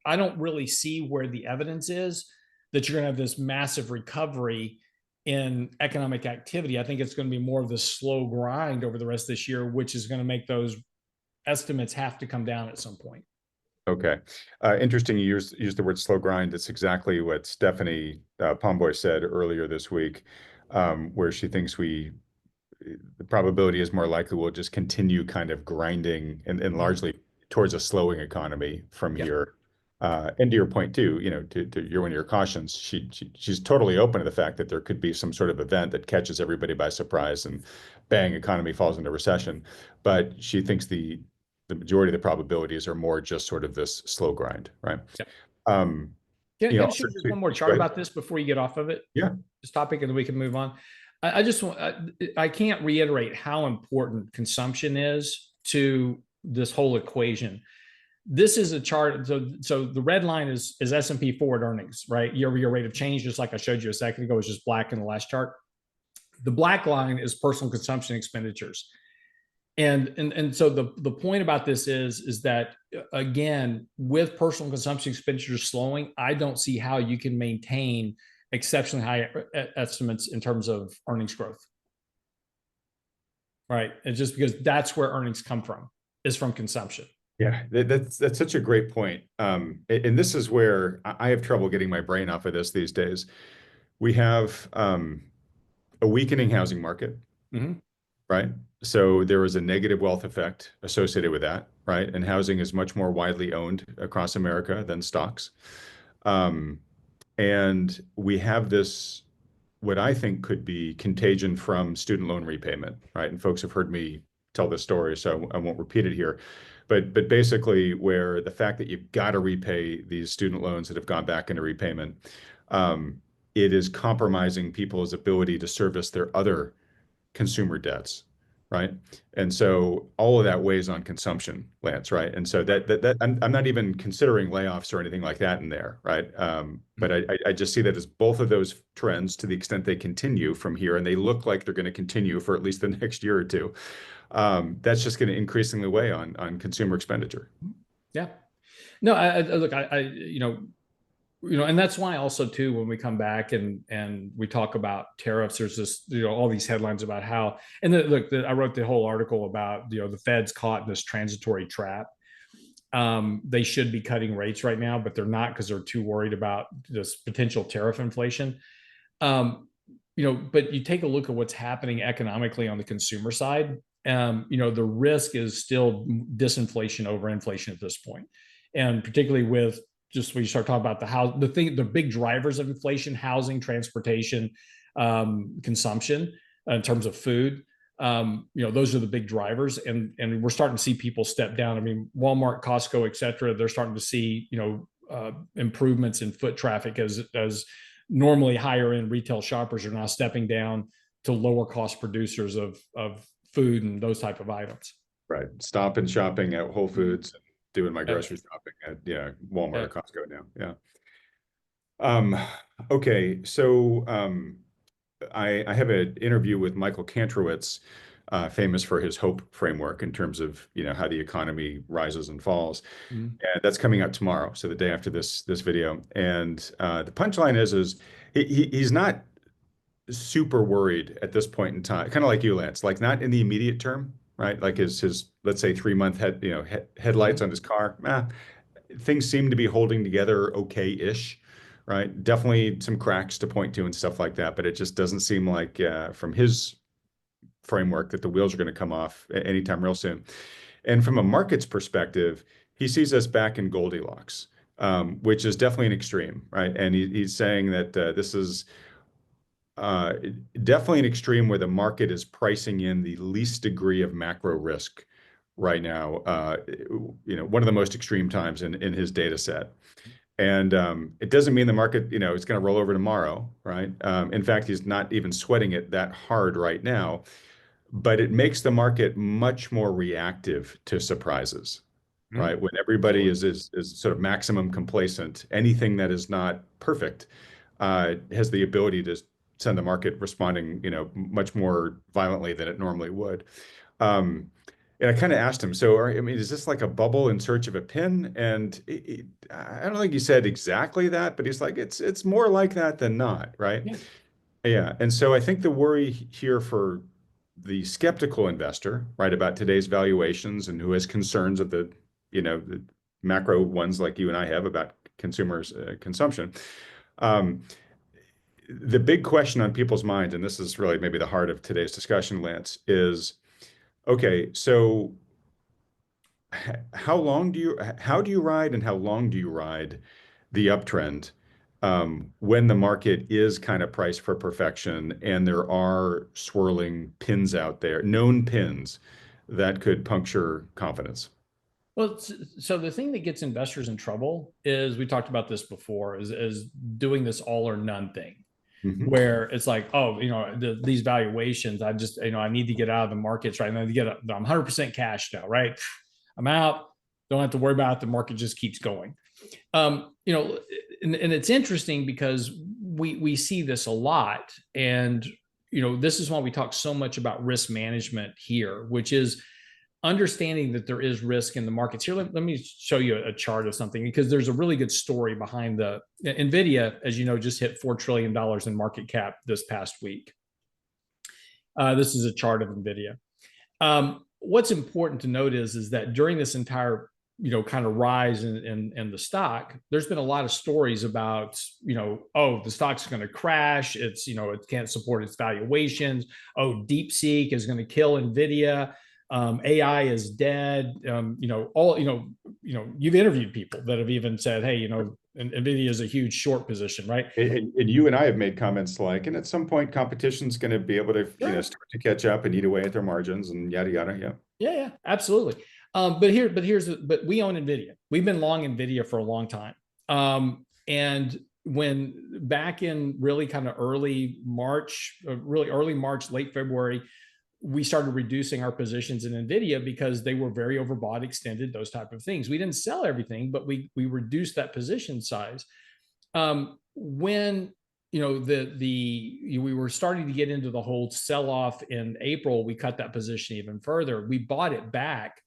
I don't really see where the evidence is that you're going to have this massive recovery in economic activity. I think it's going to be more of the slow grind over the rest of this year, which is going to make those estimates have to come down at some point. Okay. Interesting. You used the word slow grind. It's exactly what Stephanie Pomboy said earlier this week, where she thinks the probability is more likely we'll just continue kind of grinding and largely towards a slowing economy from Yeah. here. And to your point too, to one of your cautions, she's totally open to the fact that there could be some sort of event that catches everybody by surprise and bang, economy falls into recession. But she thinks the majority of the probabilities are more just sort of this slow grind, right? Yeah. Um, Can I also, show you just one more go chart ahead. about this before you get off of it? Yeah. This topic, and then we can move on. I just want, I can't reiterate how important consumption is to this whole equation. This is a chart. So the red line is S&P forward earnings, right? Year-over-year rate of change, just like I showed you a second ago, was just black in the last chart. The black line is personal consumption expenditures. And so the point about this is that, again, with personal consumption expenditures slowing, I don't see how you can maintain exceptionally high estimates in terms of earnings growth. Right. It's just because that's where earnings come from, is from consumption. Yeah, that's such a great point. And this is where I have trouble getting my brain off of this these days. We have a weakening housing market, Mm-hmm. right? So there is a negative wealth effect associated with that, right? And housing is much more widely owned across America than stocks. Um, and we have this, what I think could be contagion from student loan repayment, right? And folks have heard me tell this story, so I won't repeat it here. But basically, where the fact that you've got to repay these student loans that have gone back into repayment, um, it is compromising people's ability to service their other consumer debts, right? And so all of that weighs on consumption, Lance, right? And so that I'm not even considering layoffs or anything like that in there, right? But I just see that as both of those trends, to the extent they continue from here, and they look like they're going to continue for at least the next year or two. That's just going to increasingly weigh on consumer expenditure. Yeah. No, look, and that's why also too, when we come back and we talk about tariffs, there's this, all these headlines about how, and look, I wrote the whole article about, the Fed's caught in this transitory trap. They should be cutting rates right now, but they're not, because they're too worried about this potential tariff inflation. But you take a look at what's happening economically on the consumer side. The risk is still disinflation over inflation at this point, and particularly with just when you start talking about the big drivers of inflation: housing, transportation, consumption in terms of food. Those are the big drivers, and we're starting to see people step down. I mean, Walmart, Costco, et cetera, they're starting to see improvements in foot traffic as normally higher end retail shoppers are now stepping down to lower cost producers of food and those type of items. Right. Stop and shopping at Whole Foods, and doing my Yeah. grocery shopping at Walmart Yeah. or Costco now. Yeah. Okay. So I have an interview with Michael Kantrowitz, famous for his hope framework in terms of how the economy rises and falls. Mm-hmm. And that's coming out tomorrow, so the day after this video. And the punchline is he's not super worried at this point in time, kind of like you, Lance, like not in the immediate term, right? Like his let's say 3 month headlights on his car. Things seem to be holding together okay-ish, right? Definitely some cracks to point to and stuff like that, but it just doesn't seem like from his framework that the wheels are going to come off anytime real soon. And from a market's perspective, he sees us back in Goldilocks, which is definitely an extreme, right? And he's saying that this is uh, definitely an extreme where the market is pricing in the least degree of macro risk right now. One of the most extreme times in his data set. And it doesn't mean the market, is going to roll over tomorrow, right? In fact, he's not even sweating it that hard right now, but it makes the market much more reactive to surprises, right? When everybody is sort of maximum complacent, anything that is not perfect has the ability to send the market responding, much more violently than it normally would. Um, And I kind of asked him, so I mean, is this like a bubble in search of a pin? And I don't think he said exactly that, but he's like, it's more like that than not, right? Yeah. Yeah. And so I think the worry here for the skeptical investor, right, about today's valuations and who has concerns of the macro ones like you and I have about consumers' consumption. Um, the big question on people's minds, and this is really maybe the heart of today's discussion, Lance, is okay, so how do you ride and how long do you ride the uptrend when the market is kind of priced for perfection and there are swirling pins out there, known pins that could puncture confidence? Well, so the thing that gets investors in trouble is, we talked about this before, is doing this all or none thing, Hmm. where it's like, oh, these valuations, I need to get out of the markets right now. I'm 100% cash now, right? I'm out. Don't have to worry about it. The market just keeps going. Um, you know, and it's interesting because we see this a lot, and this is why we talk so much about risk management here, which is understanding that there is risk in the markets. Here, let me show you a chart of something, because there's a really good story behind the NVIDIA, as you know, just hit $4 trillion in market cap this past week. This is a chart of NVIDIA. What's important to note is that during this entire kind of rise in the stock, there's been a lot of stories about, oh, the stock's going to crash. It can't support its valuations. Oh, DeepSeek is going to kill NVIDIA. AI is dead. You've interviewed people that have even said, hey, NVIDIA is a huge short position, right? And you and I have made comments like, and at some point, competition's going to be able to, Sure. start to catch up and eat away at their margins and yada yada. Yeah. Yeah, absolutely. But we own NVIDIA. We've been long NVIDIA for a long time. And when back in really kind of early March, late February, we started reducing our positions in NVIDIA because they were very overbought, extended, those type of things. We didn't sell everything, but we reduced that position size. When we were starting to get into the whole sell-off in April, we cut that position even further. We bought it back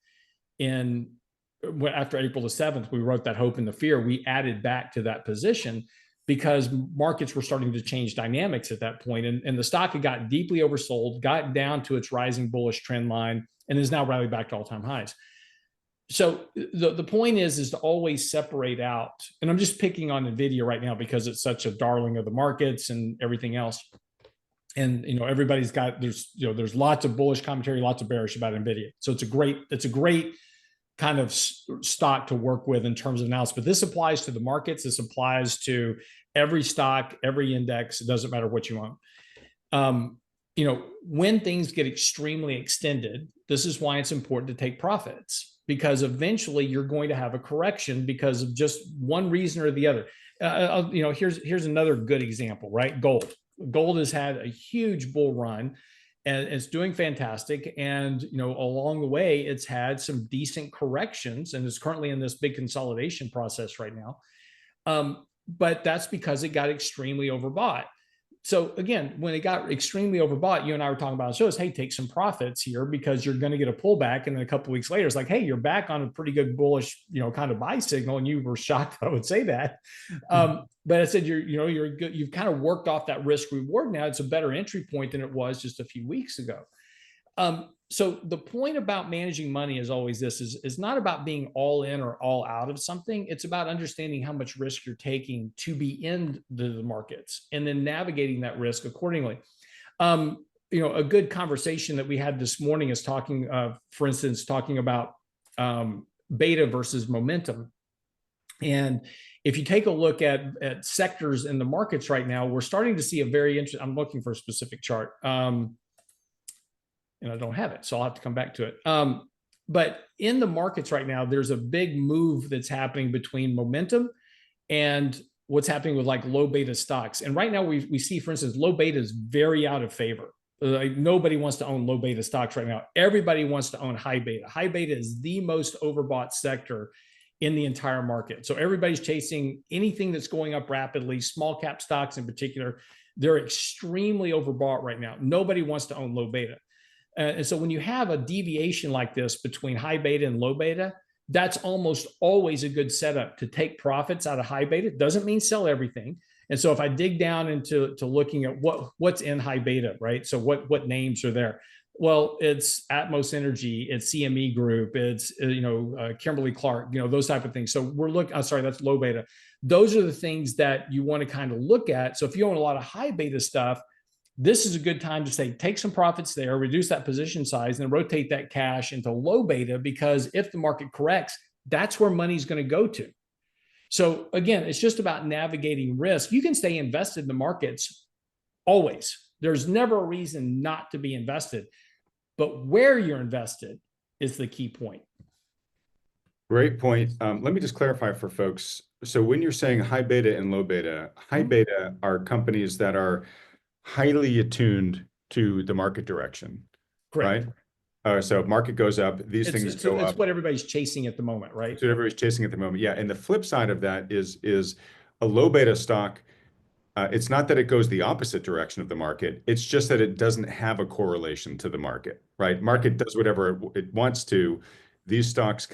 after April the 7th. We wrote that hope and the fear. We added back to that position because markets were starting to change dynamics at that point. And the stock had gotten deeply oversold, got down to its rising bullish trend line, and is now rallied back to all-time highs. So the point is to always separate out, and I'm just picking on NVIDIA right now because it's such a darling of the markets and everything else. And everybody's got, there's lots of bullish commentary, lots of bearish about NVIDIA. So it's a great kind of stock to work with in terms of analysis. But this applies to the markets. This applies to every stock, every index. It doesn't matter what you own. When things get extremely extended, this is why it's important to take profits, because eventually you're going to have a correction because of just one reason or the other. Here's another good example, right? Gold has had a huge bull run, and it's doing fantastic. And along the way, it's had some decent corrections, and is currently in this big consolidation process right now. But that's because it got extremely overbought. So again, when it got extremely overbought, you and I were talking about, shows, hey, take some profits here because you're going to get a pullback. And then a couple of weeks later, it's like, hey, you're back on a pretty good bullish, kind of buy signal. And you were shocked that I would say that. But I said, you're good. You've kind of worked off that risk reward. Now it's a better entry point than it was just a few weeks ago. So the point about managing money is always this, is not about being all in or all out of something. It's about understanding how much risk you're taking to be in the markets and then navigating that risk accordingly. A good conversation that we had this morning is talking about beta versus momentum. And if you take a look at sectors in the markets right now, we're starting to see a very interesting, I'm looking for a specific chart. And I don't have it, so I'll have to come back to it. But in the markets right now, there's a big move that's happening between momentum and what's happening with like low beta stocks. And right now we see, for instance, low beta is very out of favor. Like nobody wants to own low beta stocks right now. Everybody wants to own high beta. High beta is the most overbought sector in the entire market. So everybody's chasing anything that's going up rapidly, small cap stocks in particular. They're extremely overbought right now. Nobody wants to own low beta. And so when you have a deviation like this between high beta and low beta, that's almost always a good setup to take profits out of high beta. Doesn't mean sell everything. And so if I dig down into looking at what's in high beta, right? So what names are there? Well, it's Atmos Energy, it's CME Group, it's Kimberly Clark, those type of things. So we're looking. I'm sorry, that's low beta. Those are the things that you want to kind of look at. So if you own a lot of high beta stuff, this is a good time to say take some profits there, reduce that position size, and rotate that cash into low beta, because if the market corrects, that's where money's going to go to. So again, it's just about navigating risk. You can stay invested in the markets always. There's never a reason not to be invested, but where you're invested is the key point. Great point. Let me just clarify for folks. So when you're saying high beta and low beta, high beta are companies that are highly attuned to the market direction, Correct. Right? So if market goes up, these things go up. It's what everybody's chasing at the moment, right? It's what everybody's chasing at the moment. Yeah. And the flip side of that is a low beta stock. It's not that it goes the opposite direction of the market. It's just that it doesn't have a correlation to the market, right? Market does whatever it wants to. These stocks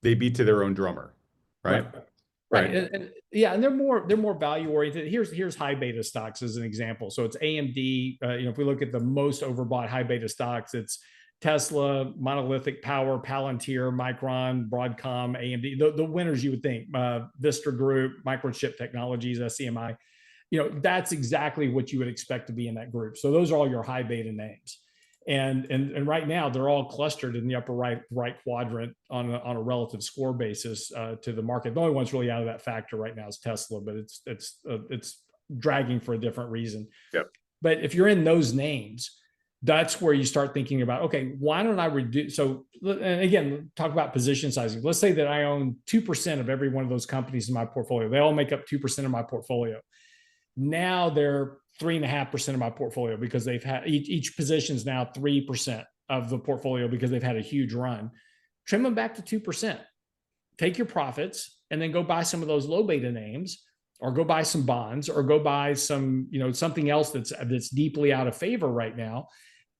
they beat to their own drummer, right? Right. And they're more value oriented. Here's high beta stocks as an example. So it's AMD. If we look at the most overbought high beta stocks, it's Tesla, Monolithic Power, Palantir, Micron, Broadcom, AMD. The winners you would think, Vista Group, Microchip Technologies, SCMI. That's exactly what you would expect to be in that group. So those are all your high beta names. And right now they're all clustered in the upper right quadrant on a relative score basis to the market. The only one's really out of that factor right now is Tesla, but it's dragging for a different reason. Yep. But if you're in those names, that's where you start thinking about, okay, why don't I reduce? So, and again, talk about position sizing. Let's say that I own 2% of every one of those companies in my portfolio. They all make up 2% of my portfolio. Now they're 3.5% of my portfolio because they've had each position is now 3% of the portfolio because they've had a huge run. Trim them back to 2%. Take your profits and then go buy some of those low beta names, or go buy some bonds, or go buy some, something else that's deeply out of favor right now,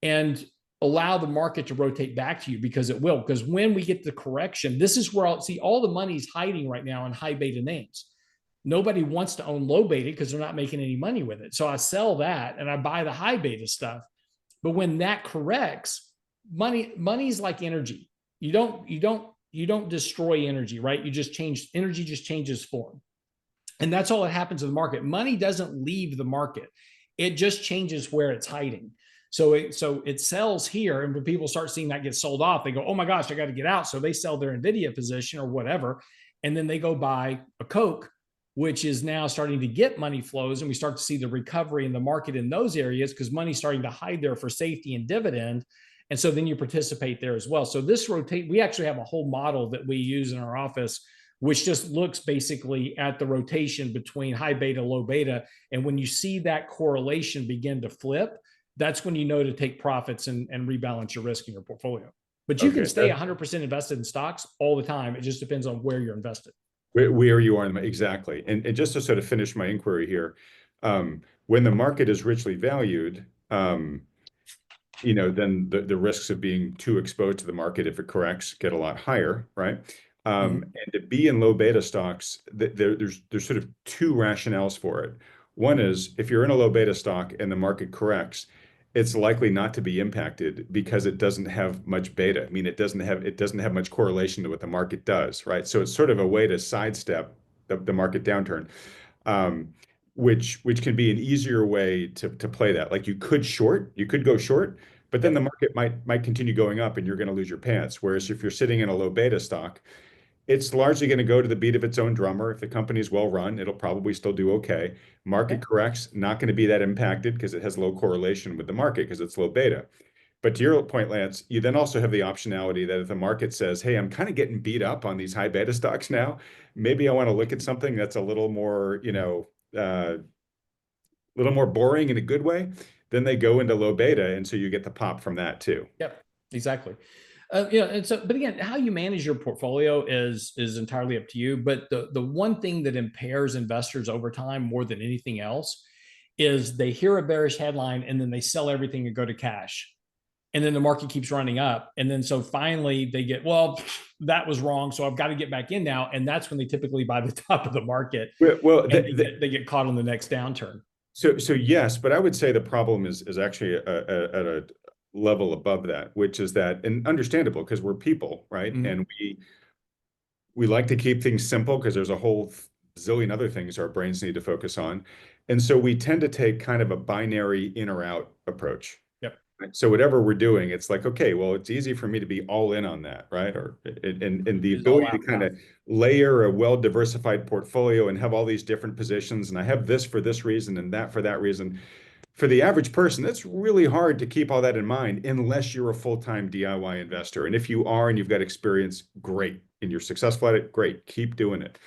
and allow the market to rotate back to you, because it will. Because when we get the correction, this is where I'll see all the money's hiding right now in high beta names. Nobody wants to own low beta because they're not making any money with it. So I sell that and I buy the high beta stuff. But when that corrects, money's like energy. You don't destroy energy, right? Energy just changes form. And that's all that happens in the market. Money doesn't leave the market. It just changes where it's hiding. So it sells here, and when people start seeing that get sold off, they go, oh my gosh, I got to get out. So they sell their NVIDIA position or whatever, and then they go buy a Coke, which is now starting to get money flows, and we start to see the recovery in the market in those areas because money's starting to hide there for safety and dividend. And so then you participate there as well. So this we actually have a whole model that we use in our office, which just looks basically at the rotation between high beta, low beta. And when you see that correlation begin to flip, that's when you know to take profits and rebalance your risk in your portfolio. But you can stay 100% invested in stocks all the time. It just depends on where you're invested. Where you are, exactly. And just to sort of finish my inquiry here, when the market is richly valued, then the risks of being too exposed to the market, if it corrects, get a lot higher, right? And to be in low beta stocks, there's sort of two rationales for it. One is, if you're in a low beta stock and the market corrects, it's likely not to be impacted because it doesn't have much beta. I mean, it doesn't have much correlation to what the market does, right? So it's sort of a way to sidestep the market downturn, which can be an easier way to play that. Like you could go short, but then the market might continue going up and you're going to lose your pants. Whereas if you're sitting in a low beta stock, it's largely going to go to the beat of its own drummer. If the company's well run, it'll probably still do okay. Market corrects, not going to be that impacted because it has low correlation with the market because it's low beta. But to your point, Lance, you then also have the optionality that if the market says, hey, I'm kind of getting beat up on these high beta stocks now, maybe I want to look at something that's a little more, little more boring in a good way, then they go into low beta. And so you get the pop from that too. Yep, exactly. And so, but again, how you manage your portfolio is entirely up to you. But the one thing that impairs investors over time more than anything else is they hear a bearish headline and then they sell everything and go to cash. and then the market keeps running up. And then so finally they get, well, that was wrong. So I've got to get back in now. And that's when they typically buy the top of the market, Well, and they get caught on the next downturn. so yes, but I would say the problem is actually at a level above that, which is that, and understandable because we're people, right? Mm-hmm. And we like to keep things simple because there's a whole zillion other things our brains need to focus on. And so we tend to take kind of a binary in or out approach. Yep. Right? So whatever we're doing, it's like, okay, well, it's easy for me to be all in on that, right? Or and the Is all ability out. to kind of layer a well-diversified portfolio and have all these different positions, and I have this for this reason and that for that reason. For the average person, it's really hard to keep all that in mind unless you're a full-time DIY investor. And if you are and you've got experience, great. And you're successful at it, great. Keep doing it.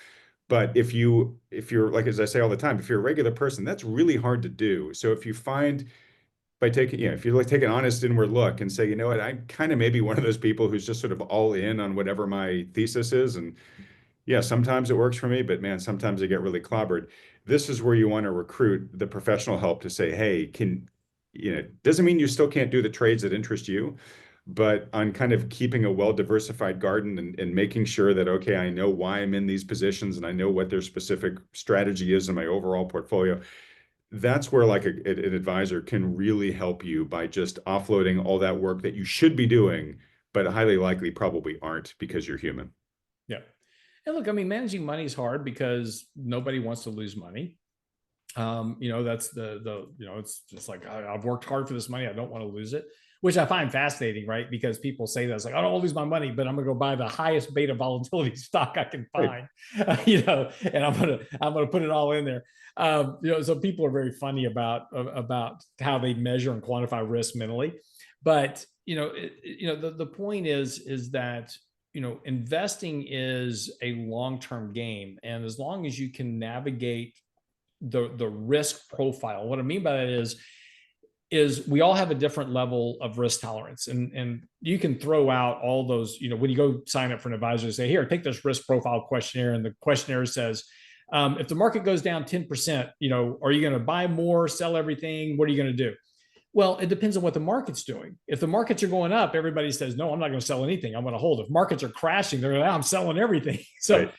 But if you're like, as I say all the time, if you're a regular person, that's really hard to do. So if you find by taking, if you like take an honest inward look and say, you know what, I'm kind of maybe one of those people who's just sort of all in on whatever my thesis is. And yeah, sometimes it works for me, but man, sometimes I get really clobbered. This is where you want to recruit the professional help to say, hey, doesn't mean you still can't do the trades that interest you, but on kind of keeping a well-diversified garden and making sure that, okay, I know why I'm in these positions and I know what their specific strategy is in my overall portfolio. That's where like an advisor can really help you by just offloading all that work that you should be doing, but highly likely probably aren't because you're human. Yeah. And look, I mean, managing money is hard because nobody wants to lose money. That's it's just like, I've worked hard for this money. I don't want to lose it, which I find fascinating, right? Because people say that it's like, I don't want to lose my money, but I'm going to go buy the highest beta volatility stock I can find, and I'm going to put it all in there. So people are very funny about how they measure and quantify risk mentally. But, the point is that, investing is a long-term game. And as long as you can navigate the risk profile. What I mean by that is we all have a different level of risk tolerance, and you can throw out all those, when you go sign up for an advisor, say, here, take this risk profile questionnaire, and the questionnaire says, if the market goes down 10%, are you going to buy more, sell everything? What are you going to do? Well, it depends on what the market's doing. If the markets are going up, everybody says, no, I'm not going to sell anything. I'm going to hold. If markets are crashing, they're like, I'm selling everything. So right.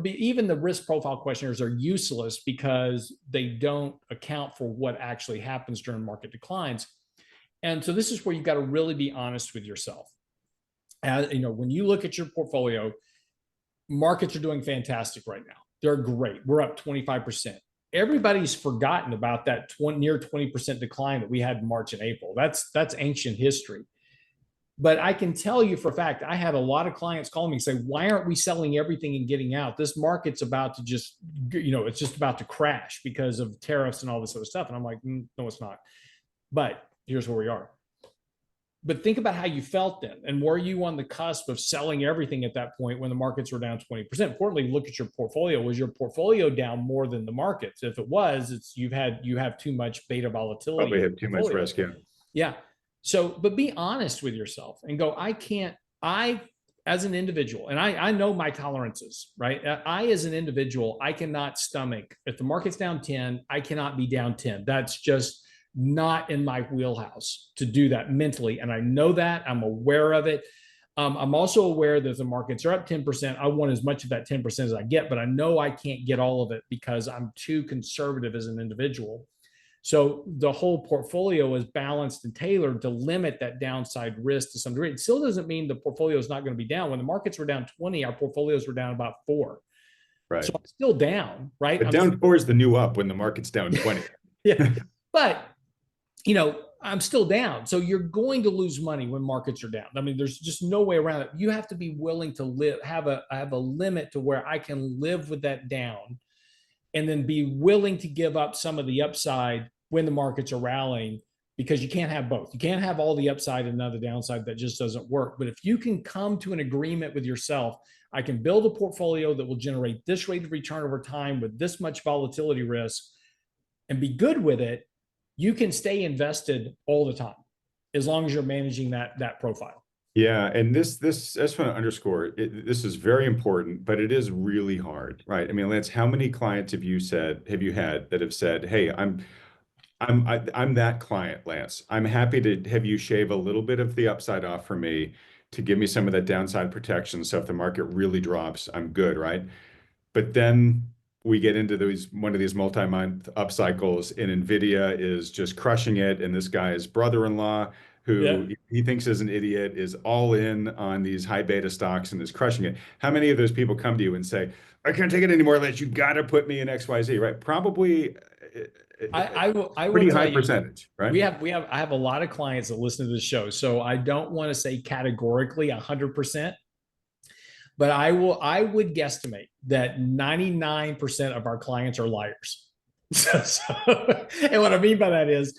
Even the risk profile questionnaires are useless because they don't account for what actually happens during market declines. And so this is where you've got to really be honest with yourself. When you look at your portfolio, markets are doing fantastic right now. They're great. We're up 25%. Everybody's forgotten about that near 20% decline that we had in March and April. That's ancient history. But I can tell you for a fact, I had a lot of clients call me and say, why aren't we selling everything and getting out? This market's about to just, it's just about to crash because of tariffs and all this other stuff. And I'm like, no, it's not. But here's where we are. But think about how you felt then. And were you on the cusp of selling everything at that point when the markets were down 20%? Importantly, look at your portfolio. Was your portfolio down more than the markets? If it was, you have too much beta volatility. Probably have too much risk, yeah. Yeah. So, but be honest with yourself and go, as an individual, and I know my tolerances, right? I, as an individual, I cannot stomach, if the market's down 10, I cannot be down 10. That's just not in my wheelhouse to do that mentally. And I know that. I'm aware of it. I'm also aware that if the markets are up 10%, I want as much of that 10% as I get, but I know I can't get all of it because I'm too conservative as an individual. So the whole portfolio is balanced and tailored to limit that downside risk to some degree. It still doesn't mean the portfolio is not going to be down. When the markets were down 20, our portfolios were down about 4. Right. So I'm still down, right? But down 4 is the new up when the market's down 20. Yeah. But, I'm still down. So you're going to lose money when markets are down. I mean, there's just no way around it. You have to be willing to have a limit to where I can live with that down, and then be willing to give up some of the upside when the markets are rallying, because you can't have both. You can't have all the upside and none of the downside. That just doesn't work. But if you can come to an agreement with yourself, I can build a portfolio that will generate this rate of return over time with this much volatility risk, and be good with it, you can stay invested all the time as long as you're managing that profile. Yeah, and this I just want to underscore this is very important, but it is really hard, right? I mean, Lance, how many clients have you had that have said, "Hey, I'm that client, Lance. I'm happy to have you shave a little bit of the upside off for me to give me some of that downside protection. So if the market really drops, I'm good, right? But then we get into one of these multi-month up cycles, and Nvidia is just crushing it. And this guy's brother-in-law, Yeah. who he thinks is an idiot, is all in on these high beta stocks and is crushing it. How many of those people come to you and say, "I can't take it anymore, Lance, you got to put me in XYZ," right? Probably I will pretty tell high you, percentage, right? I have a lot of clients that listen to the show, so I don't want to say categorically 100%, but I would guesstimate that 99% of our clients are liars. And what I mean by that is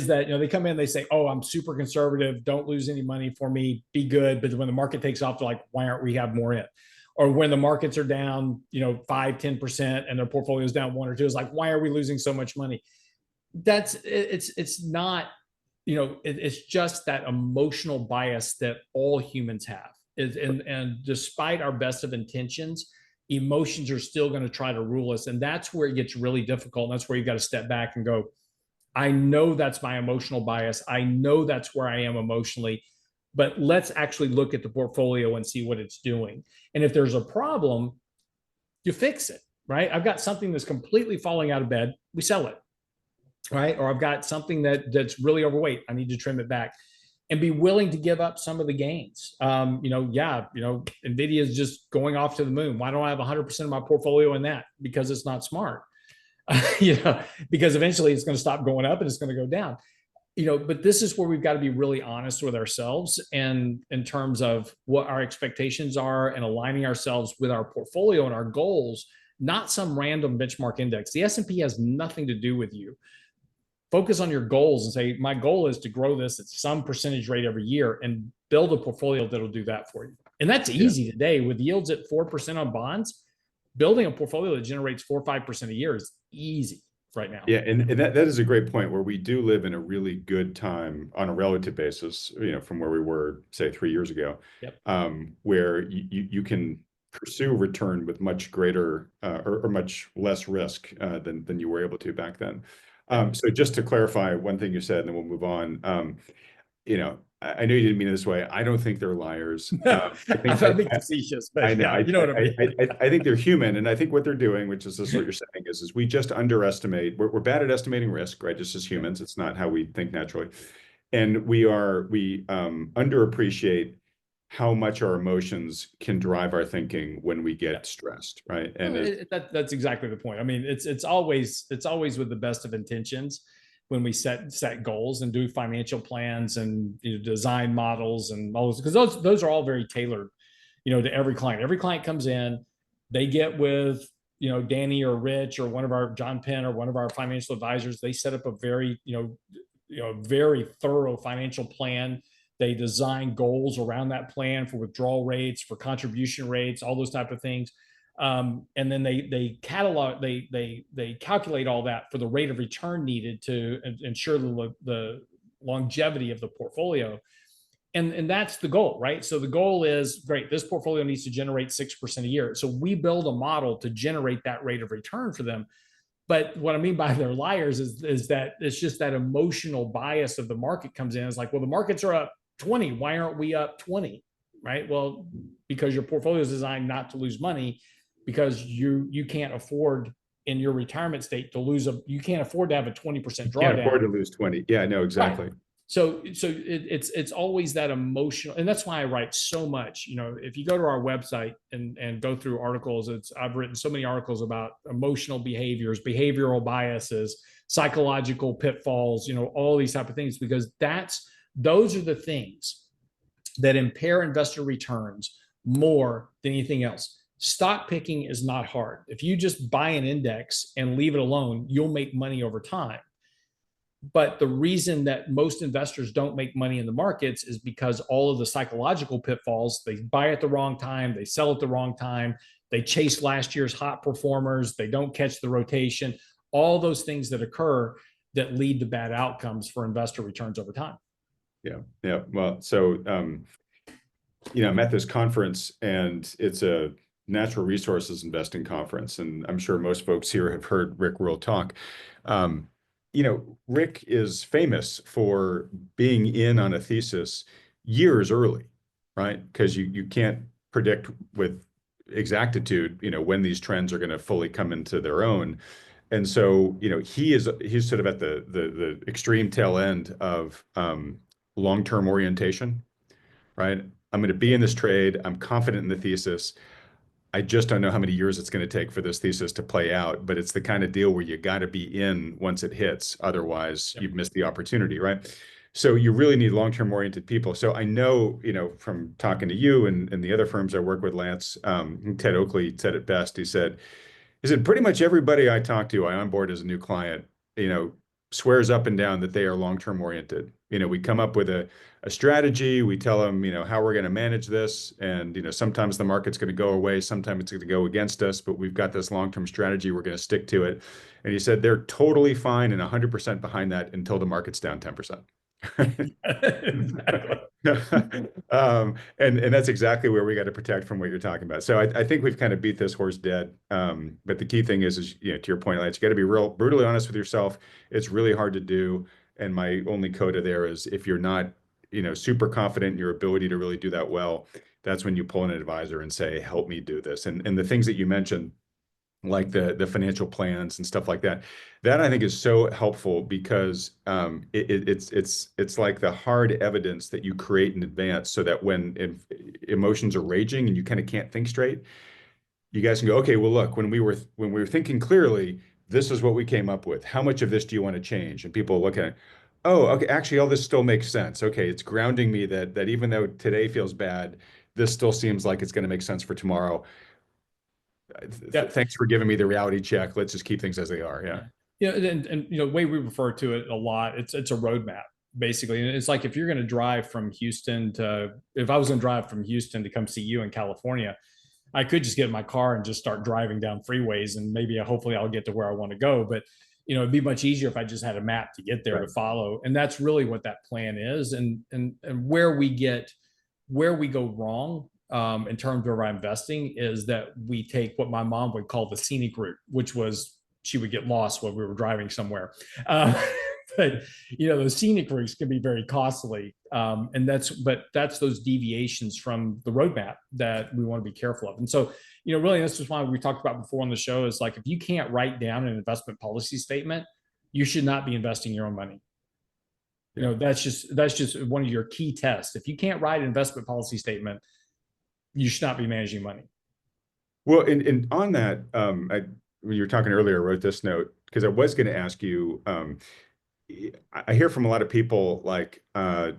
that, they come in, they say, "Oh, I'm super conservative, don't lose any money for me, be good." But when the market takes off, they're like, "Why aren't we have more in?" Or when the markets are down, 5-10% and their portfolio is down 1 or 2, it's like, "Why are we losing so much money?" It's not, it's just that emotional bias that all humans have. And despite our best of intentions, emotions are still going to try to rule us. And that's where it gets really difficult. And that's where you've got to step back and go, I know that's my emotional bias. I know that's where I am emotionally, but let's actually look at the portfolio and see what it's doing. And if there's a problem, you fix it, right? I've got something that's completely falling out of bed, we sell it, right? Or I've got something that's really overweight, I need to trim it back, and be willing to give up some of the gains. Nvidia is just going off to the moon. Why don't I have 100% of my portfolio in that? Because it's not smart. Because eventually it's going to stop going up and it's going to go down. But this is where we've got to be really honest with ourselves, and in terms of what our expectations are, and aligning ourselves with our portfolio and our goals, not some random benchmark index. The S&P has nothing to do with you. Focus on your goals and say, my goal is to grow this at some percentage rate every year, and build a portfolio that'll do that for you. And that's easy today with yields at 4% on bonds. Building a portfolio that generates 4 or 5% a year is easy right now. Yeah, and that is a great point, where we do live in a really good time on a relative basis, from where we were, say, 3 years ago. Yep. Where you can pursue return with much greater or much less risk than you were able to back then. So just to clarify one thing you said, and then we'll move on. I know you didn't mean it this way. I don't think they're liars. I think facetious, but I know. yeah, you know what I mean. I think they're human, and I think what they're doing, which is what you're saying, is we just underestimate. We're bad at estimating risk, right? Just as humans, it's not how we think naturally, and we underappreciate how much our emotions can drive our thinking when we get stressed, right? And that's exactly the point. I mean, it's always with the best of intentions when we set goals and do financial plans and design models and all those, because those are all very tailored, to every client. Every client comes in, they get with Danny or Rich or one of our John Penn or one of our financial advisors. They set up a very very thorough financial plan. They design goals around that plan for withdrawal rates, for contribution rates, all those type of things. And then they calculate all that for the rate of return needed to ensure the longevity of the portfolio. And that's the goal, right? So the goal is, great, this portfolio needs to generate 6% a year. So we build a model to generate that rate of return for them. But what I mean by they're liars is that it's just that emotional bias of the market comes in. It's like, well, the markets are up 20. Why aren't we up 20? Right? Well, because your portfolio is designed not to lose money, because you can't afford in your retirement state to lose you can't afford to have a 20% drawdown. Can't afford to lose 20. Yeah, no, exactly. Right. So it's always that emotional, and that's why I write so much. If you go to our website and go through articles, I've written so many articles about emotional behaviors, behavioral biases, psychological pitfalls, all these type of things, because those are the things that impair investor returns more than anything else. Stock picking is not hard. If you just buy an index and leave it alone, you'll make money over time. But the reason that most investors don't make money in the markets is because all of the psychological pitfalls. They buy at the wrong time, they sell at the wrong time, they chase last year's hot performers, they don't catch the rotation, all those things that occur that lead to bad outcomes for investor returns over time. Yeah. Well, so, I'm at this conference, and it's a natural resources investing conference. And I'm sure most folks here have heard Rick Rule talk. Rick is famous for being in on a thesis years early, right? Because you can't predict with exactitude, when these trends are going to fully come into their own. And so, he's sort of at the extreme tail end of long-term orientation, right? I'm going to be in this trade. I'm confident in the thesis. I just don't know how many years it's going to take for this thesis to play out, but it's the kind of deal where you got to be in once it hits. Otherwise, Yep. you've missed the opportunity, right? So you really need long-term oriented people. So I know, from talking to you and the other firms I work with, Lance, Ted Oakley said it best. He said, pretty much everybody I talk to, I onboard as a new client, you know, swears up and down that they are long-term oriented. We come up with a strategy, we tell them, how we're going to manage this. And, sometimes the market's going to go away, sometimes it's going to go against us, but we've got this long-term strategy, we're going to stick to it. And he said they're totally fine and 100% behind that until the market's down 10%. Exactly. And that's exactly where we got to protect from what you're talking about. So I think we've kind of beat this horse dead. But the key thing is, to your point, Lance, you got to be real brutally honest with yourself. It's really hard to do. And my only coda there is if you're not, super confident in your ability to really do that well, that's when you pull in an advisor and say, help me do this. And the things that you mentioned, like the financial plans and stuff like that. That I think is so helpful because it's like the hard evidence that you create in advance, so that when emotions are raging and you kind of can't think straight, you guys can go, okay, well, look, when we were thinking clearly, this is what we came up with. How much of this do you want to change? And people look at it, oh, okay, actually, all this still makes sense. Okay, it's grounding me that even though today feels bad, this still seems like it's going to make sense for tomorrow. Yeah. Thanks for giving me the reality check. Let's just keep things as they are. Yeah. Yeah. And the way we refer to it a lot, it's a roadmap basically. And it's like if you're going to drive from Houston to, if I was going to drive from Houston to come see you in California, I could just get in my car and just start driving down freeways, and maybe hopefully I'll get to where I want to go. But it'd be much easier if I just had a map to get there Right. to follow. And that's really what that plan is. And where we go wrong in terms of our investing is that we take what my mom would call the scenic route, which was she would get lost when we were driving somewhere. Uh, but those scenic routes can be very costly, and that's those deviations from the roadmap that we want to be careful of. And so, really, this is why we talked about before on the show is like if you can't write down an investment policy statement, you should not be investing your own money. That's just one of your key tests. If you can't write an investment policy statement, you should not be managing money. Well, and on that, when you were talking earlier, I wrote this note because I was going to ask you. I hear from a lot of people like I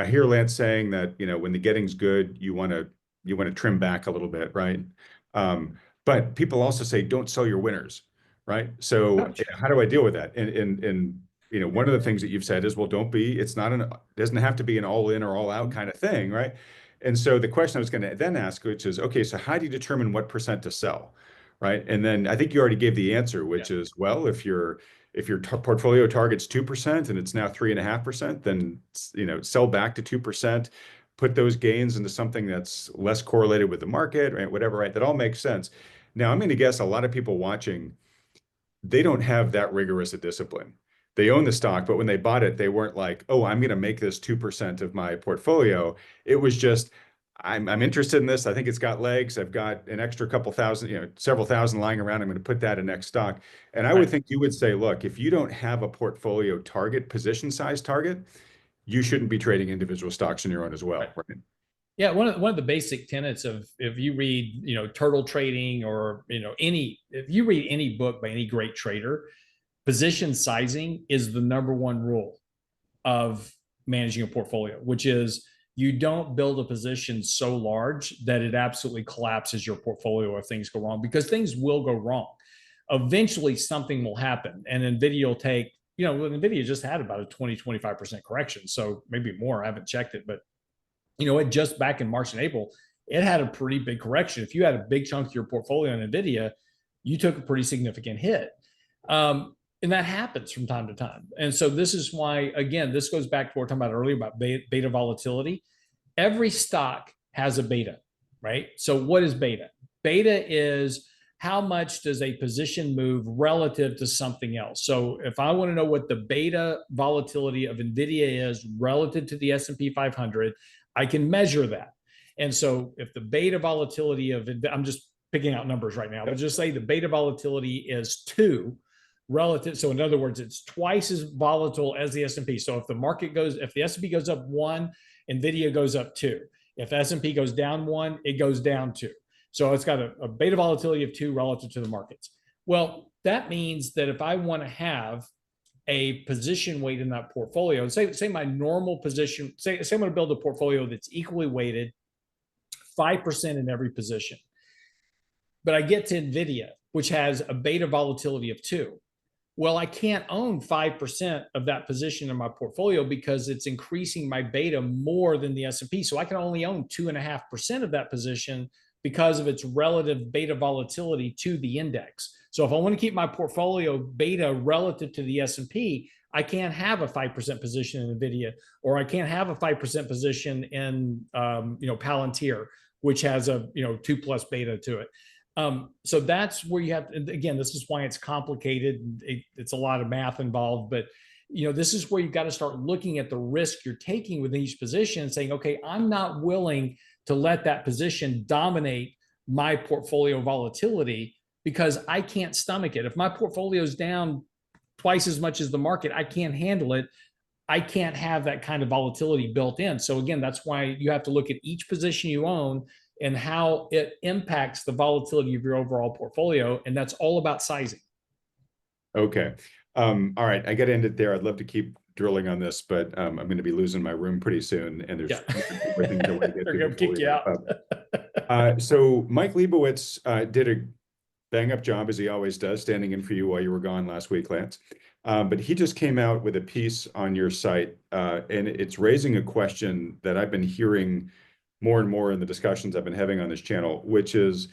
hear Lance saying that when the getting's good, you want to trim back a little bit, right? But people also say don't sell your winners, right? So Ouch. how do I deal with that? And one of the things that you've said is, well, it doesn't have to be an all in or all out kind of thing, right? And so the question I was going to then ask, which is, okay, so how do you determine what percent to sell, right? And then I think you already gave the answer, which is, well, if your portfolio target's 2% and it's now 3.5%, then sell back to 2%, put those gains into something that's less correlated with the market, right? Whatever, right? That all makes sense. Now, I'm going to guess a lot of people watching, they don't have that rigorous a discipline. They own the stock, but when they bought it, they weren't like, oh, I'm going to make this 2% of my portfolio. It was just, I'm interested in this. I think it's got legs. I've got an extra couple thousand, several thousand lying around. I'm going to put that in next stock. And I would think you would say, look, if you don't have a portfolio target, position size target, you shouldn't be trading individual stocks on your own as well, right? Yeah, one of the basic tenets of if you read turtle trading or if you read any book by any great trader, position sizing is the number one rule of managing a portfolio, which is you don't build a position so large that it absolutely collapses your portfolio if things go wrong, because things will go wrong. Eventually something will happen, and NVIDIA will take, NVIDIA just had about a 20-25% correction, so maybe more. I haven't checked it, but it just back in March and April, it had a pretty big correction. If you had a big chunk of your portfolio in NVIDIA, you took a pretty significant hit. And that happens from time to time. And so this is why, again, this goes back to what we were talking about earlier about beta volatility. Every stock has a beta, right? So what is beta? Beta is how much does a position move relative to something else? So if I want to know what the beta volatility of NVIDIA is relative to the S&P 500, I can measure that. And so if the beta volatility of, I'm just picking out numbers right now, but just say the beta volatility is 2 relative. So in other words, it's twice as volatile as the S&P. So if the S&P goes up 1, NVIDIA goes up 2. If S&P goes down 1, it goes down 2. So it's got a beta volatility of 2 relative to the markets. Well, that means that if I want to have a position weight in that portfolio, and say my normal position, say I'm going to build a portfolio that's equally weighted 5% in every position, but I get to NVIDIA, which has a beta volatility of 2. Well, I can't own 5% of that position in my portfolio because it's increasing my beta more than the S&P. So I can only own 2.5% of that position because of its relative beta volatility to the index. So if I want to keep my portfolio beta relative to the S&P, I can't have a 5% position in NVIDIA, or I can't have a 5% position in Palantir, which has a 2+ beta to it. So that's where you have, again, this is why it's complicated. It's a lot of math involved, but this is where you've got to start looking at the risk you're taking with each position and saying, okay, I'm not willing to let that position dominate my portfolio volatility because I can't stomach it. If my portfolio is down twice as much as the market, I can't handle it. I can't have that kind of volatility built in. So again, that's why you have to look at each position you own and how it impacts the volatility of your overall portfolio. And that's all about sizing. Okay. All right. I got to end it there. I'd love to keep drilling on this, but I'm going to be losing my room pretty soon. And there's more things I want to get to. They're going to kick you out. So Mike Leibowitz did a bang up job, as he always does, standing in for you while you were gone last week, Lance. But he just came out with a piece on your site, and it's raising a question that I've been hearing more and more in the discussions I've been having on this channel, which is,